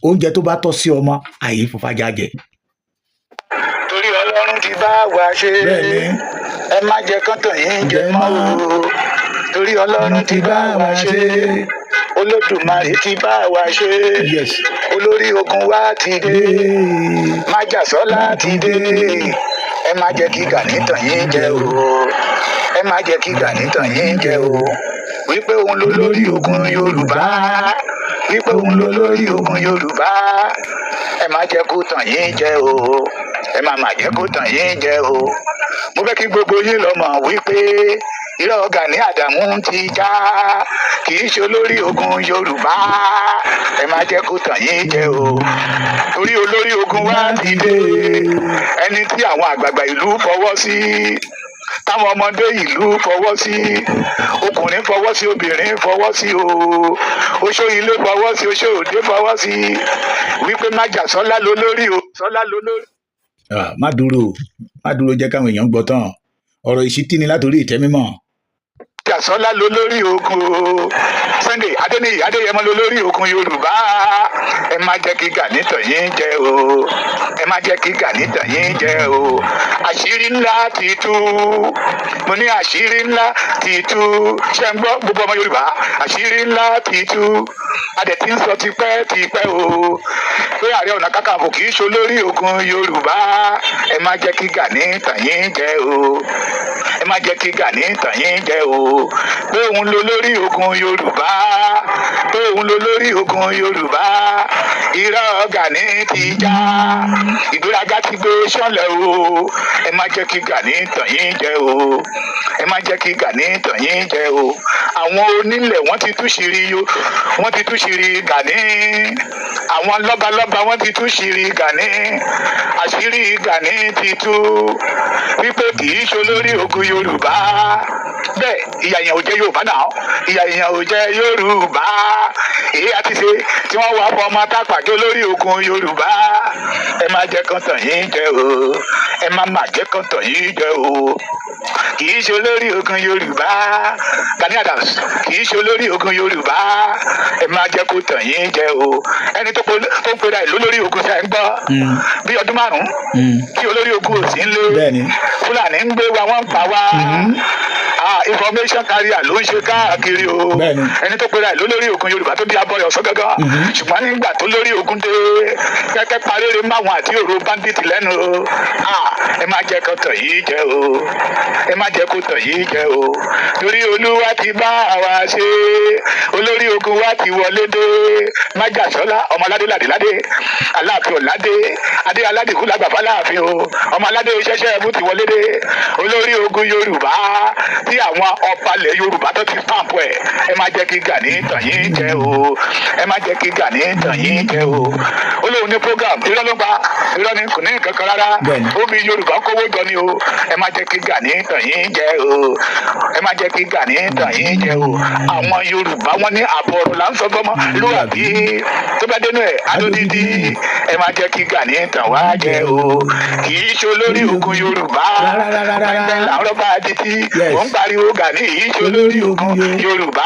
Speaker 6: oúnjẹ tó bá tọ́ sí ọmọ àyè fúnfájá jẹ.
Speaker 7: Torí Ọlọ́run Ọlọ́run ti bá wa ṣe
Speaker 6: bẹ́ẹ̀ni
Speaker 7: ẹ má jẹ́ kán tàn yín jẹ mọ́ o torí Ọlọ́run ti bá wa ṣe Olódùmarè ti bá wa ṣe
Speaker 6: yes
Speaker 7: olórí ogun wa ti dé májàsọ́lá ti dé ẹ má jẹ́ kí Gani tàn yín jẹ o ẹ má jẹ́ kí Gani tàn yín jẹ o wípé òun ló lórí ogun Yorùbá wípé òun ló lórí ogun Yorùbá ẹ má jẹ́ kó tàn yín jẹ o ẹ má jẹ́ kó tàn yín jẹ o mo fẹ́ kí gbogbo yín lọ mọ̀ wípé irọ́ Gani Adamu ti já kì í ṣe olórí ogun Yorùbá ẹ má jẹ́ kó tàn yín jẹ o torí olórí ogun wa ti dé ẹni tí àwọn àgbààgbà ìlú fọwọ́ sí táwọn ọmọdé ìlú fọwọ́ sí ọkùnrin fọwọ́ sí obìnrin fọwọ́ sí o oṣó ilé fọwọ́ sí oṣó òde fọwọ́ sí wípé májàsọ́lá lólórí o sọ́lá lólórí.
Speaker 6: má dúró jẹ́ káwọn èèyàn gbọ́ tán ọ̀rọ̀ ìṣítí ni látòrí ìtẹ́ mímọ́.
Speaker 7: Májàsọ́lá lólórí ogun o Sunday Adéníyì Adéyẹmọ lólórí ogun Yorùbá ẹ má jẹ́ kí Gani tàn yín jẹ o ẹ má jẹ́ kí Gani tàn yín jẹ o àṣírí ńlá ti tú mo ní àṣírí ńlá ti tú ṣé ń gbọ́ gbogbo ọmọ Yorùbá àṣírí ńlá ti tú adẹ̀ tí ń sọ tipẹ́ o pé Ààrẹ Ọ̀nà Kakanfò kì í ṣe olórí ogun Yorùbá ẹ má jẹ́ kí Gani tàn yín jẹ o ẹ má jẹ́ kí Gani tàn yín jẹ o pé òun ló lórí ogun Yorùbá pé òun ló lórí ogun Yorùbá irọ́ Gani ti já ìgbéraga ti gbé sọ́lẹ̀ o ẹ má jẹ́ kí Gani tàn yín jẹ o ẹ má jẹ́ kí Gani tàn yín jẹ o àwọn onílẹ̀ wọ́n ti tú ṣìírí wọ́n ti tú ṣìírí Gani àwọn lọ́balọ́ba wọ́n ti tú ṣìírí Gani àṣírí Gani ti tú wípé kì í ṣe olórí ogun Yorùbá bẹ́ẹ̀ ìyà yẹn ò jẹ́ Yorùbá náà ìyà yẹn ò jẹ́ Yorùbá èyí àti ṣe tí wọ́n wá fọmọ tápàjọ lórí ogun Yorùbá ẹ má jẹ́ kán tàn yín jẹ o ẹ má jẹ́ kán tàn yín jẹ o kì í ṣe olórí ogun Yorùbá Gani Adams kì í ṣe olórí ogun Yorùbá ẹ má jẹ́ kó tàn yín jẹ o ẹni tó ń pera ìlú lórí ogun ṣe ń gbọ́ bí ọdún márùn-ún tí olórí ogun ò sí ń lé Fúlàní ń gbé wa wọ́n ń pa wá information carrier ló ń ṣe káàkiri o ẹni tó pera ìlú lórí ogun Yorùbá tó bí abọ́rẹ̀ ọ̀sán gángan ṣùgbọ́n nígbà tó lórí ogun dé kẹ́kẹ́ parére máwọn àti òru bandit lẹ́nu o ẹ má jẹ́ kó tàn yín jẹ o ẹ má jẹ́ kó tàn yín jẹ o torí Olúwa ti bá wa ṣe olórí ogun wa ti wọlé dé májàsọ́lá ọmọ aládé ládéládé aláàfin ọ̀ládé adé aládé kú lágbàfà láàfin o ọmọ aládé ṣẹṣẹ ẹbú ti wọlé dé olórí ogun Yorùbá tí àwọn ọbalẹ̀ Yorùbá tó ti stamp ẹ má jẹ́ kí Gani tàn yín jẹ o ẹ má jẹ́ kí Gani tàn yín jẹ o olóhùn ní program irọ́ ló ń pa irọ́ ní kò ní nǹkan kan rárá omi Yorùbá kówó jọ ni o ẹ má jẹ́ kí Gani tàn yín jẹ o ẹ má jẹ́ kí Gani tàn yín jẹ o àwọn Yorùbá wọn ní àbọ̀ ọ̀rọ̀ là ń sọ fọmọ lóàbí tó bá dénú ẹ̀ adódídí ẹ má jẹ́ kí Gani tàn wá jẹ o kì í ṣe olórí ogun Yorùbá ẹgbẹ́ làwọn bá títí wọ́n ń pariwo Gani yìí ṣe olórí ogun Yorùbá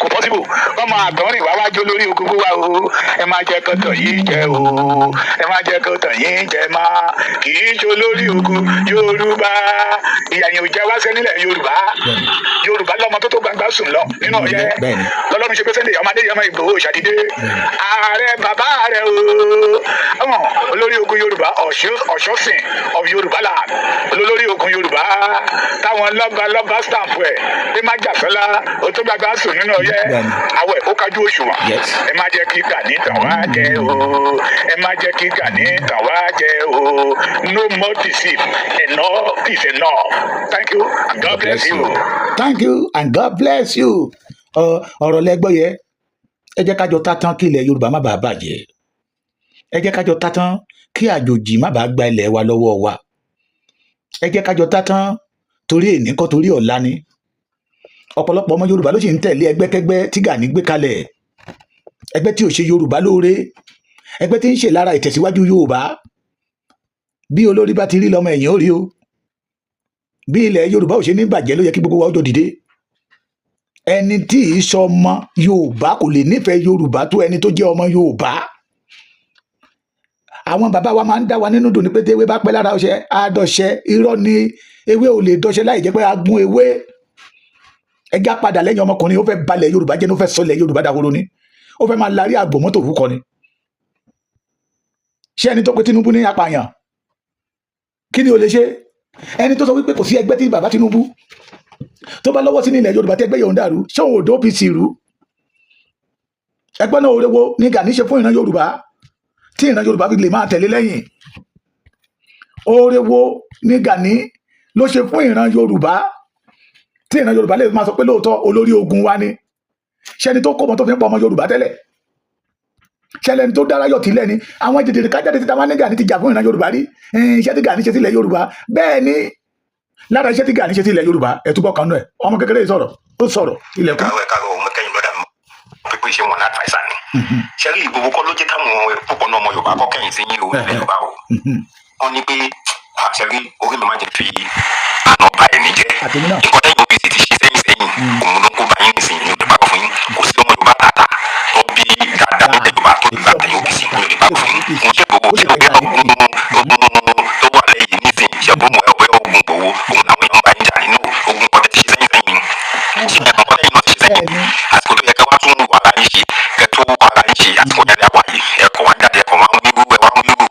Speaker 7: kò pọ́sibù wọ́n máa tọ́rìn wá wájú olórí ogun fún wa o ẹ má jẹ́ kó tàn yín jẹ o ẹ má jẹ́ kó tàn yín jẹ má kì í ṣe olórí ogun Yorùbá ìyà yẹn ò jẹ́ wá sẹ́nílẹ̀ Yorùbá lọ́mọ tó gbangba sùn lọ nínú ọ̀yẹ́ lọ́lọ́run ṣe pé Sunday ọmọdé yẹn máa Ìgbòho ṣàdídé ààrẹ bàbá rẹ o ọmọ olórí ogun Yorùbá Ọ̀ṣọ́sìn of Yorùbá land olórí ogun Yorùbá táwọn lọ́ba stamp ẹ̀ pé májàsọ́lá o tó gbàgbà sùn nínú ọ̀yẹ́ àwẹ̀ ó kájú òṣùwọ̀n ẹ má jẹ́ kí Gani tàn wá jẹ o ẹ má jẹ́ kí Gani tàn wá jẹ o no more deceit enough is enough thank you and God bless you.
Speaker 6: Thank you and God bless you. ọ̀rọ̀ lẹ́gbọ́ yẹ ẹ jẹ́ kájọ tátán kí ilẹ̀ Yorùbá má bàa bàjẹ́ ẹ jẹ́ kájọ tátán kí àjòjì má bàa gba ilẹ̀ wa lọ́wọ́ wa ẹ jẹ́ kájọ tátán torí èní kọ́ torí ọ̀la ni ọ̀pọ̀lọpọ̀ ọmọ Yorùbá ló sì ń tẹ̀lé ẹgbẹ́kẹ́gbẹ́ tí Gani gbé kalẹ̀ ẹgbẹ́ tí ò ṣe Yorùbá lóore ẹgbẹ́ tí ń ṣe lára ìtẹ̀síwájú Yorùbá bí olórí bá ti rí lọ́mọ ẹ̀yìn ó rí o bí ilẹ̀ Yorùbá ò ṣe ní bàjẹ́ ló yẹ kí gbogbo wa ó jọ dìde ẹni tí ì sọ ọmọ Yorùbá kò lè nífẹ̀ẹ́ Yorùbá tó ẹni tó jẹ́ ọmọ Yorùbá àwọn bàbá wa máa ń dá wa nínú dùn ní pé ewé bá pẹ́ lára ọṣẹ àdọ̀ṣẹ irọ́ ni ewé ò lè dọṣẹ láì jẹ́ pé a gún ewé ẹgá padà lẹ́yìn ọmọkùnrin ó fẹ́ balẹ̀ Yorùbá jẹ́ ní ó fẹ́ sọlẹ̀ Yorùbá dahoro ni ó fẹ́ máa larí àgbò mọ́tò òwúkọ ni ṣé ẹni tó pe Tinubu ní apààyàn kí ni ó lè ṣe ẹni tó sọ wípé kò sí ẹgbẹ́ tí bàbá Tinubu tó bá lọ́wọ́ sí ní ilẹ̀ Yorùbá tí ẹgbẹ́ yòó ń dàrú ṣé òun ò dó OPC rú ẹgbẹ́ náà orewo ní Gani ṣe fún ìran Yorùbá tí ìran Yorùbá fi lè máa tẹ̀lé lẹ́yìn orewo ní Gani ló ṣe fún ìran Yorùbá tí ìran Yorùbá lè máa sọ pé lóòótọ́ olórí ogun wa ni ṣẹni tó kó ọmọ tó fi ń pa ọmọ Yorùbá tẹ́lẹ̀ ṣẹlẹ̀ ní tó dára yọ̀ tílẹ̀ ni àwọn jẹjẹrẹ kájáde ti táwọn ní Gani ti jà fún ìran Yorùbá rí iṣẹ́ tí Gani ṣe sílẹ̀ Yorùbá bẹ́ẹ̀ ni lára iṣẹ́ tí Gani ṣe sílẹ̀ Yorùbá ẹ̀túbọ̀ kan náà ọmọ kékeré yìí sọ̀rọ̀ ó sọ̀rọ̀ ilẹ̀kùn.
Speaker 8: káwé ọmọ kẹyìn lọ́dà mọ́ pípé ṣe wọn láti àìsàn ni ṣẹ́rí ìgbòho kọ́ ló jẹ́ káwọn púpọ̀ náà ọmọ Yorùbá kọ́ kẹ́yìn sí yín o ilẹ̀ Yorùbá o wọ́n ní pé ṣẹ́rí orí mi máa jẹ́ fi àná ba ẹ̀mí jẹ́ nǹkan tẹ́yìn OPC ti ṣe sẹ́yìn òun ló ń kó bá yín nìsín ní òde pàgọ́ fún yín kò sí ọmọ Yorùbá tààtà tó bí dáadáa ní Yorùbá tó bí bàtà yín OPC ní òde pàgọ́ fún yín mo ṣe gbogbo ṣe ló gbé ogun tó wà lẹ́yìn nísìn ṣẹ́gun mọ̀ ẹ̀ ogun gbowó òun làwọn èèyàn bá yín jà nínú ogun kọ́tẹ́ ti ṣe sẹ́yìn ṣe ẹ̀kan kọ́tẹ́ yín náà ti ṣe sẹ́yìn àsìkò tó yẹ kẹ́ wá tún wà láyé ṣe kẹ́ tó wà láyé ṣe àsìkò jáde àwà yìí ẹ̀kọ́ wá jáde ẹ̀kọ́ máa ń wíwú ẹ̀ wá ń wíwú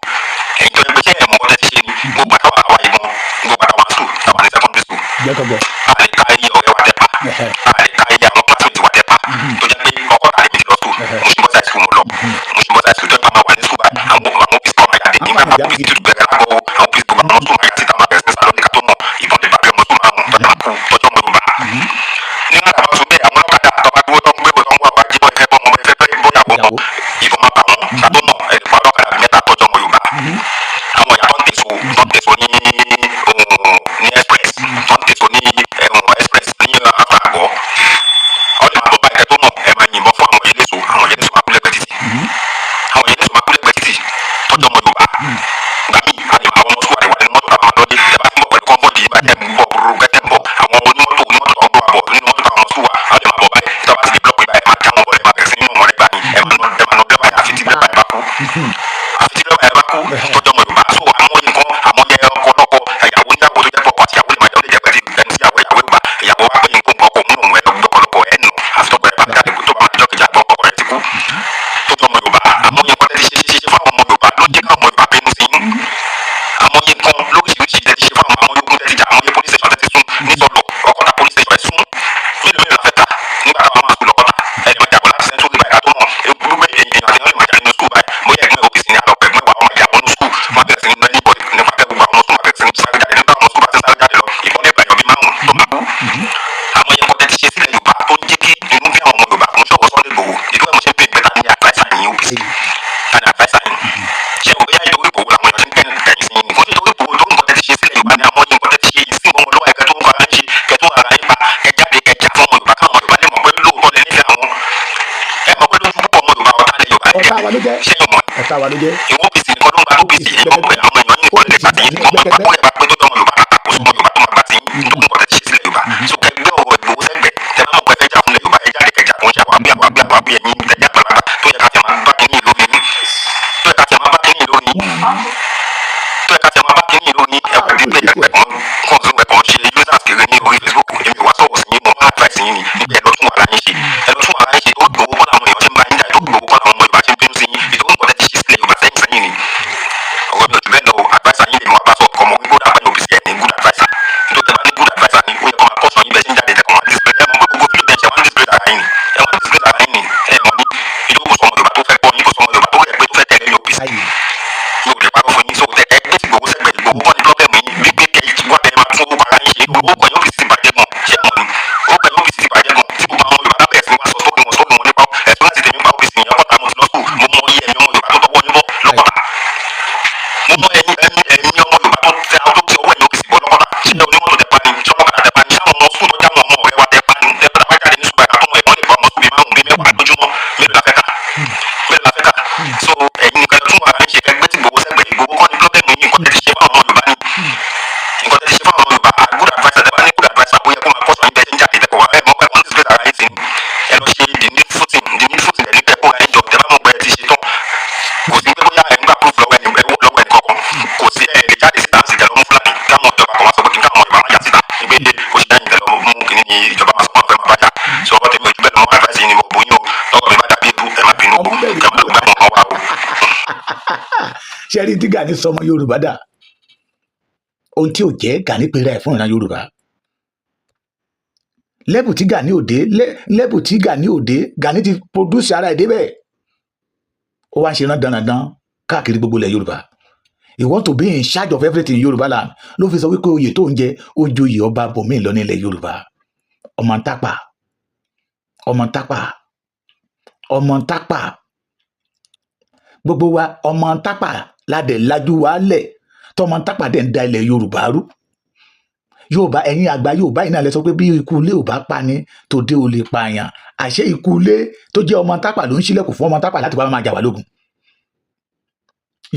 Speaker 8: ẹ̀yin tó yẹ pé ṣé ẹ̀mọ́ kọ́tẹ́ ti ṣe ni gbogbo àtàwọn àwa yìí gan gbogbo àtàwọn school tàwọn ní secondary school àlèkà iye ọ̀rẹ́ wa tẹ́pa àlèkà iye àwọn classmates wa tẹ́pa tó jẹ́ pé ọkọ̀ tàbí méjì lọ school Mushin Boys High School mo lọ Mushin Boys High School tó yẹ pé àwọn wà ní school báyìí àwọn police kọ́ máa jáde nígbà máa police tó bẹ̀rẹ̀ lágbo àwọn police tó bá wọn sùn máa ti tà máa bẹ̀rẹ̀ sí sálọ́ nígbà tó mọ̀ ìbọn lè bàbí ọmọ sùn márùn tọ́jà máa kú tọ́jọ́ mọ́ Yorùbá nígbà tá a bá sọ bẹ́ẹ̀ àwọn ọlọ́kadà tọ́ba dúró tó ń gbé wọn wà wá jíbọn ẹgbẹ́ bọ́mọ ẹgbẹ́ bẹ́ẹ̀ bóyá bọ́mọ ìbọn máa bà wọ́n ṣàtọ́mọ̀ ẹ̀dùn ọlọ́kadà mẹ́ta tọ́jọ́ mọ́ Yorùbá àwọn ìyá tó ń tẹ̀sọ́ ní express tó ń tẹ̀sọ́ ní express ní afáàgọ́ ọdún máa bọ́ bá ẹ̀kẹ́ tó mọ̀ ẹ̀ máa yìnbọn fún àwọn eléso máa kúlẹ̀ pẹ̀tìtì àwọn eléso máa kúlẹ̀ pẹ̀tìtì tọ́jọ́ mọ́ Yorùbá gbàmí àyẹ̀wò àwọn ọmọ sùn àríwá nínú mọ́tò àwọn ọmọdé ẹ̀ bá ń bọ̀ pẹ̀lú kọ́ńbọ̀dì ìbàjẹ́ ń bọ̀ burú gẹ́tẹ́ ń bọ̀ àwọn onímọ́tò ọgbọ́n àbọ̀ nínú mọ́tò àwọn sùn wà àwọn ẹ̀ máa bọ̀ báyìí tí wọ́n bá ti di blọ́ọ̀kì báyìí máa jáwọn bọ̀ ẹ̀ máa bẹ̀rẹ̀ sí nínú ọ̀rẹ́ gbà ní ẹ̀ máa nọ bẹ́ẹ̀ báyìí àfi tí bẹ́ẹ̀ báyìí bá kú àfi tí bẹ́ẹ̀ báyìí bá kú tọ́jọ́ mọ́ Yorùbá so àwọn nǹkan àwọn yẹ ọkọ lọ́kọ ìyàwó níyàwó tó jẹ́ pọ̀ àti ìyàwó ìmọ̀ ìyàwó lè jẹ́ pẹ̀lú ẹni tí ìyàwó gbà ìyàwó wa pé nǹkan ọkọ̀ mú òun ẹ̀ lọ́kọ̀lọ́kọ̀ ẹ̀ nù àfi tọ́kọ̀ ẹ̀ bá jáde tó bá jọ́ kejì àgbọ̀ ọkọ̀ rẹ̀ ti kú tọ́jọ́ mọ́ Yorùbá àwọn yẹn kọ́ tẹ́tí ṣe fáwọn ọmọ Yorùbá ló jẹ́ káwọn ọmọ Yorùbá bínú sí àwọn yẹn kan lóríṣiríṣi tẹ́tí ṣe fáwọn àwọn yókùn tẹ́tí jà àwọn yẹn police station tẹ́tí sún ní sọ̀lọ̀ ọkọ̀tà police station ẹ̀ sún nílùú ìlú afẹ́ta nígbà táwọn máa sùn lọ́kọ̀tà ẹ̀ máa jàbọ̀ láti sẹ́ńtúrì báyìí àtọ́ mọ̀ gbogbo èèyàn àti ọ̀rẹ́ ìmọ̀jà nínú skul báyìí bóyá ẹ̀gbẹ́ OPC ní àlọ́ ẹ̀gbẹ́ wa ọmọ ìyàbọ̀ ní skul máa bẹ̀rẹ̀ sí ní lẹ́yìn bọ̀dì nípa tẹ́ gbogbo àwọn skul máa bẹ̀rẹ̀ sí ní sáré jáde nígbà àwọn skul bá ti sáré jáde lọ ìbọn lẹ́gbà ẹ̀yọ́ bí márùn tó máa kú àwọn yẹn kọ́ tẹ́tí ṣe sílẹ̀ Yorùbá tó ń jẹ́ kí inú bí àwọn ọmọ Yorùbá kò ń ṣọ̀wọ́ Sunday Igboho ìlú ẹ̀ mo ṣe ń pè pẹ́ta ní àdváísà yín OPC tani àdváísà yín ṣé o bóyá ìdòwò Igboho làwọn èèyàn ti ń kẹ́yìn sí yín nǹkan tó ìdòwò Igboho tó ń kọ́ tẹ́tí ṣe sílẹ̀ Yorùbá ni àwọn yẹn kọ́ tẹ́tí ṣe yìí sí wọn lọ́wọ́ ẹ̀kẹ́ tó ń fara ṣe kẹ́tọ́ ara yín pa kẹjáde kẹjà fún ọmọ Yorùbá káwọn Yorùbá lè mọ̀ pé lóòótọ́ lẹ nífẹ̀ẹ́ àwọn ẹ mọ̀ pé lójú púpọ̀ ọmọ Yorùbá ọ̀tá lẹ Yorùbá ṣé yóò mọ̀ ìwọ OPC nìkan ló ń gba OPC ẹ mọ̀ pé àwọn èèyàn yìí nìkan lè gbà tí yín wọ́n máa pàpọ̀ ẹ̀ bá pé tó tọmọ Yorùbá àtàkó sọmọ Yorùbá tó máa gbà tí yín tó ń kọ́ tẹ́tí ṣe sílẹ̀ Yorùbá so kẹgbẹ́ ọ̀rọ̀ Ìgbòho sẹ́gbẹ̀ tẹ bá mọ̀ pé fẹ́ jà fúnlẹ̀ Yorùbá ẹ jáde kẹjà fún ṣàwá bí ẹ̀yin tẹ̀jà pàlàpà tó yẹ ká tẹ̀ máa bá kínní lórí tó yẹ ká tẹ̀ máa bá kínní lórí ẹ̀wọ̀n dípẹ́ ẹ̀pẹ̀kan kọ́ńtún ẹ̀kan ṣe users kiri ní orí Facebook èmi wà sọ̀rọ̀ sí yín mo máa advice yín ni níbi ẹ̀lọ́tún wà láyé ṣe ó gbowó bọ́lá àwọn èèyàn ṣe ń bá yín jà ó gbowó bọ́lá àwọn ọmọ Yorùbá ṣe ń bínú sí yín ìdókòwò nǹkan tẹ́ ti ṣe sílẹ̀ Yorùbá sẹ́yìn ni ọ̀rọ̀ mi ò jù bẹ́ẹ̀ lọ adviser yín lè mọ abá sọ ọkọ̀ ọmọ good adviser OPC ẹ̀ ní good adviser nítorí tẹ́ bá ní good adviser ni ó yẹ kó máa kọ́ sọ yín bẹ́ẹ̀ ṣe ń jáde tẹ́kọ̀ máa display ẹ̀ mọ̀ pé gbogbo fílẹ̀ tẹ̀ wọ́n display ara yín ni ẹ̀ wọ́n display ara yín ni ẹ̀ mọ̀ ní ìdókòwò sọmọ Yorùbá tó fẹ́ gbọ́ yín kò sọmọ Yorùbá tó rẹ̀ pé tó fẹ́ tẹ̀lé ní OPC yóò lè parọ́ fún yín sóò tẹ ẹgbẹ́ Ìgbòho sẹ́gbẹ̀ẹ́ Ìgbòho kọ́ ní pọ́blẹ́mù yín wípé kẹ́
Speaker 6: ṣe rí tí Gani sọmọ Yorùbá dà ohun tí ò jẹ́ Gani pera ẹ̀ fún ìran Yorùbá lẹ́bù tí Gani òde Gani ti produce ara ẹ̀ débẹ̀ ó wá ń ṣe rán dandan káàkiri gbogbo ilẹ̀ Yorùbá he want to be in charge of everything in Yorùbá land ló fi sọ wípé oyè tó ń jẹ ó joyè ọba bòmíì lọ nílẹ̀ Yorùbá ọmọ ń tápà gbogbo wa ọmọ ń tápà ládẹ̀ lajú wa lẹ̀ tọmọ ń tápà dẹ̀ ń da ilẹ̀ Yorùbá rú Yorùbá ẹ̀yin àgbà Yorùbá yìí náà lẹ sọ pé bí ikú ilé ò bá pa ni tòde ò lè pààyàn àṣẹ ikú ilé tó jẹ́ ọmọ tápà ló ń ṣílẹ̀kùn fún ọmọ tápà láti bá máa jà wá lógun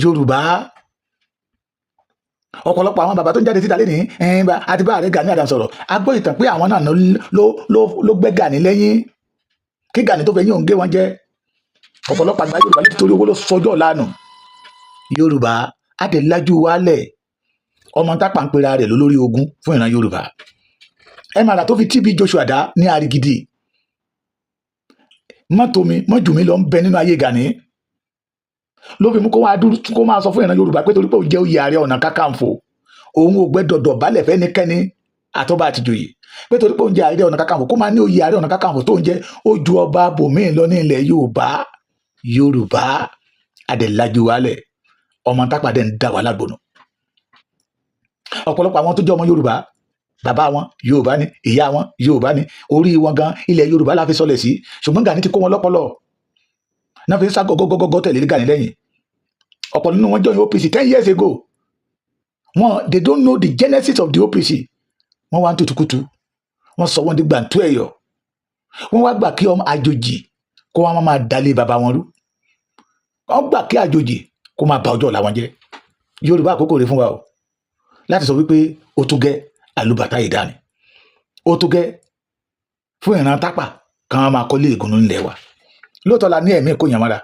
Speaker 6: Yorùbá ọ̀pọ̀lọpọ̀ àwọn bàbá tó ń jáde síta lẹ́nìí àti bá ààrẹ Gani Adams sọ̀rọ̀ a gbọ́ ìtàn pé àwọn náà ló gbẹ́ Gani lẹ́yìn kí Gani tó fẹ́ yín òun gé wọn jẹ́ ọ̀pọ̀lọpọ̀ àgbà Yorùbá nítorí owó ló sọjọ́ lánà Yorùbá adẹ̀lájú wálẹ̀ ọmọ tápà ń pera rẹ̀ lólórí ogun fún ìran Yorùbá ẹ máa rà tó fi TB Joshua dá ní Arigidi mọ́jú mi lọ ń bẹ nínú ayé Gani ló fi mú kó máa sọ fún ìran Yorùbá pé torí pé ó jẹ́ oyè Ààrẹ Ọ̀nà Kakanfò òun ò gbẹ́dọ̀ balẹ̀ fẹ́nikẹ́ni àtọ́ba àtijọ́yè pé torí pé ó jẹ́ Ààrẹ Ọ̀nà Kakanfò kó máa ní oyè Ààrẹ Ọ̀nà Kakanfò tó ń jẹ́ ó ju ọba bòmíì lọ ní ilẹ̀ Yorùbá adẹ̀lájú wálẹ̀ ọmọ tápà dẹ̀ ń dá wà lágbónú ọ̀pọ̀lọpọ̀ àwọn tó jẹ́ ọmọ Yorùbá bàbá wọn Yorùbá ni ìyá wọn Yorùbá ni orí wọn gan ilẹ̀ Yorùbá la fi sọlẹ̀ sí ṣùgbọ́n Gani ti kó wọn lọ́pọlọ náà fi ń sá gọ́gọ́gọ́gọ́ tẹ̀lé Gani lẹ́yìn ọ̀pọ̀ nínú wọn join OPC 10 years ago they don't know the genesis of the OPC wọ́n wá ń tutukutu wọ́n sọ wọ́n di gbàǹtú ẹ̀yọ̀ wọ́n wá gbà kí ọmọ àjòjì kó wọn máa dalé bàbá wọn rú wọ́n gbà kí àjòjì kó máa bà ọjọ́ ọ̀la wọn jẹ́ Yorùbá àkókò rẹ̀ fún wa o láti sọ wípé ó tó gẹ́ àlùbàtà ìdáni ó tó gẹ́ fún ìran tápà kan wọn máa kọ́lé ìgúnnú ńlẹ̀ wa lóòótọ́ la ní ẹ̀mí kò yàn mọ́ra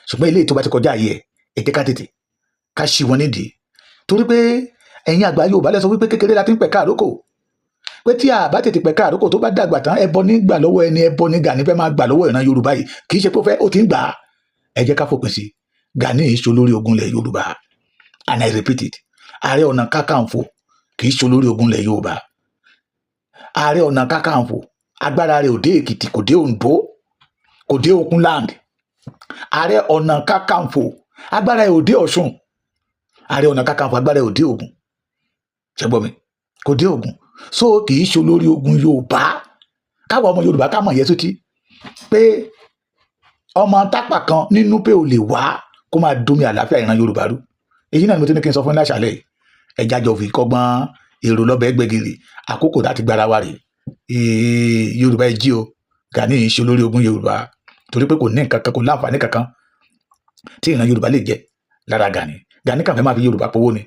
Speaker 6: ṣùgbọ́n ilé tó bá ti kọjá ayé ẹ̀ ètè ká tètè ká ṣí wọn nídìí torí pé ẹ̀yin àgbà Yorùbá lẹ sọ wípé kékeré la ti ń pẹ̀ka àrókò pé tí a bá tètè pẹ̀ka àrókò tó bá dàgbà tán ẹbọ ní gbà lọ́wọ́ ẹni ẹbọ ní Gani fẹ́ máa gbà lọ́wọ́ ìran Yorùbá yìí kì í ṣe pé ó ti ń gbà á ẹ jẹ́ ká fòpin sí Gani ìṣó lórí ogun lẹ̀ Yorùbá and I repeat it Ààrẹ Ọ̀nà Kakanfò kì í ṣó lórí ogun lẹ̀ Yorùbá Ààrẹ Ọ̀nà Kakanfò agbára rẹ̀ ò dé Èkìtì kò dé Oǹdó kò dé Okunland Ààrẹ Ọ̀nà Kakanfò agbára ẹ̀ ò dé Ọ̀ṣun Ààrẹ Ọ̀nà Kakanfò agbára ẹ̀ ò dé Ògùn ṣẹ́gbọ́n mi kò dé Ògùn so kì í ṣó lórí ogun Yorùbá káwọn ọmọ Yorùbá ká mọ̀ yẹn sótí pé ọmọ tápà kan nínú pé ò lè wá kó máa domi àlàáfíà ìran Yorùbá rú èyí náà ni mo ti ní kí n sọ fún láṣàlẹ̀ ẹja jọ fi kọ́gbọ́n èrò lọ́bẹ̀ gbẹ̀gìrì àkókò láti gbára wa rè Yorùbá ẹ jí o Gani ń ṣe olórí ogun Yorùbá torí pé kò ní nǹkan kan kò láǹfààní kankan tí ìran Yorùbá lè jẹ lára Gani kàn fẹ́ máa fi Yorùbá powó ni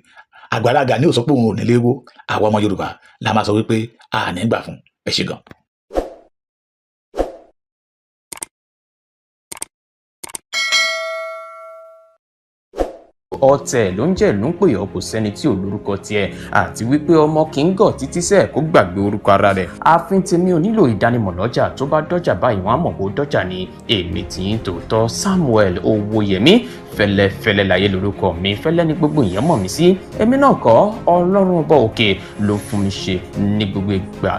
Speaker 6: àgbàlá Gani ò sọ pé òun ò ní léwó àwọn ọmọ Yorùbá la máa sọ wípé a ní gbà fún ẹ ṣé gan.
Speaker 5: ọ̀tẹ̀ ló ń jẹ́ ìlú ń pè ọ́ kò sẹ́ni tí ò lórúkọ tiẹ̀ àti wípé ọmọ kì í gọ̀ títí sẹ́ẹ̀ kó gbàgbé orúkọ ara rẹ̀ ààfin tèmi ò nílò ìdánimọ̀ lọ́jà tó bá dọ́jà báyìí wọ́n á mọ̀ bó dọ́jà ni èmi tí ń tòótọ́ Samuel Owóyẹmí fẹ́lẹ́fẹ́lẹ́ láyé lórúkọ mi fẹ́lẹ́ ní gbogbo èèyàn mọ̀ mí sí èmi náà kọ́ Ọlọ́run ọba òkè ló fún mi ṣe ní gbogbo ìgbà.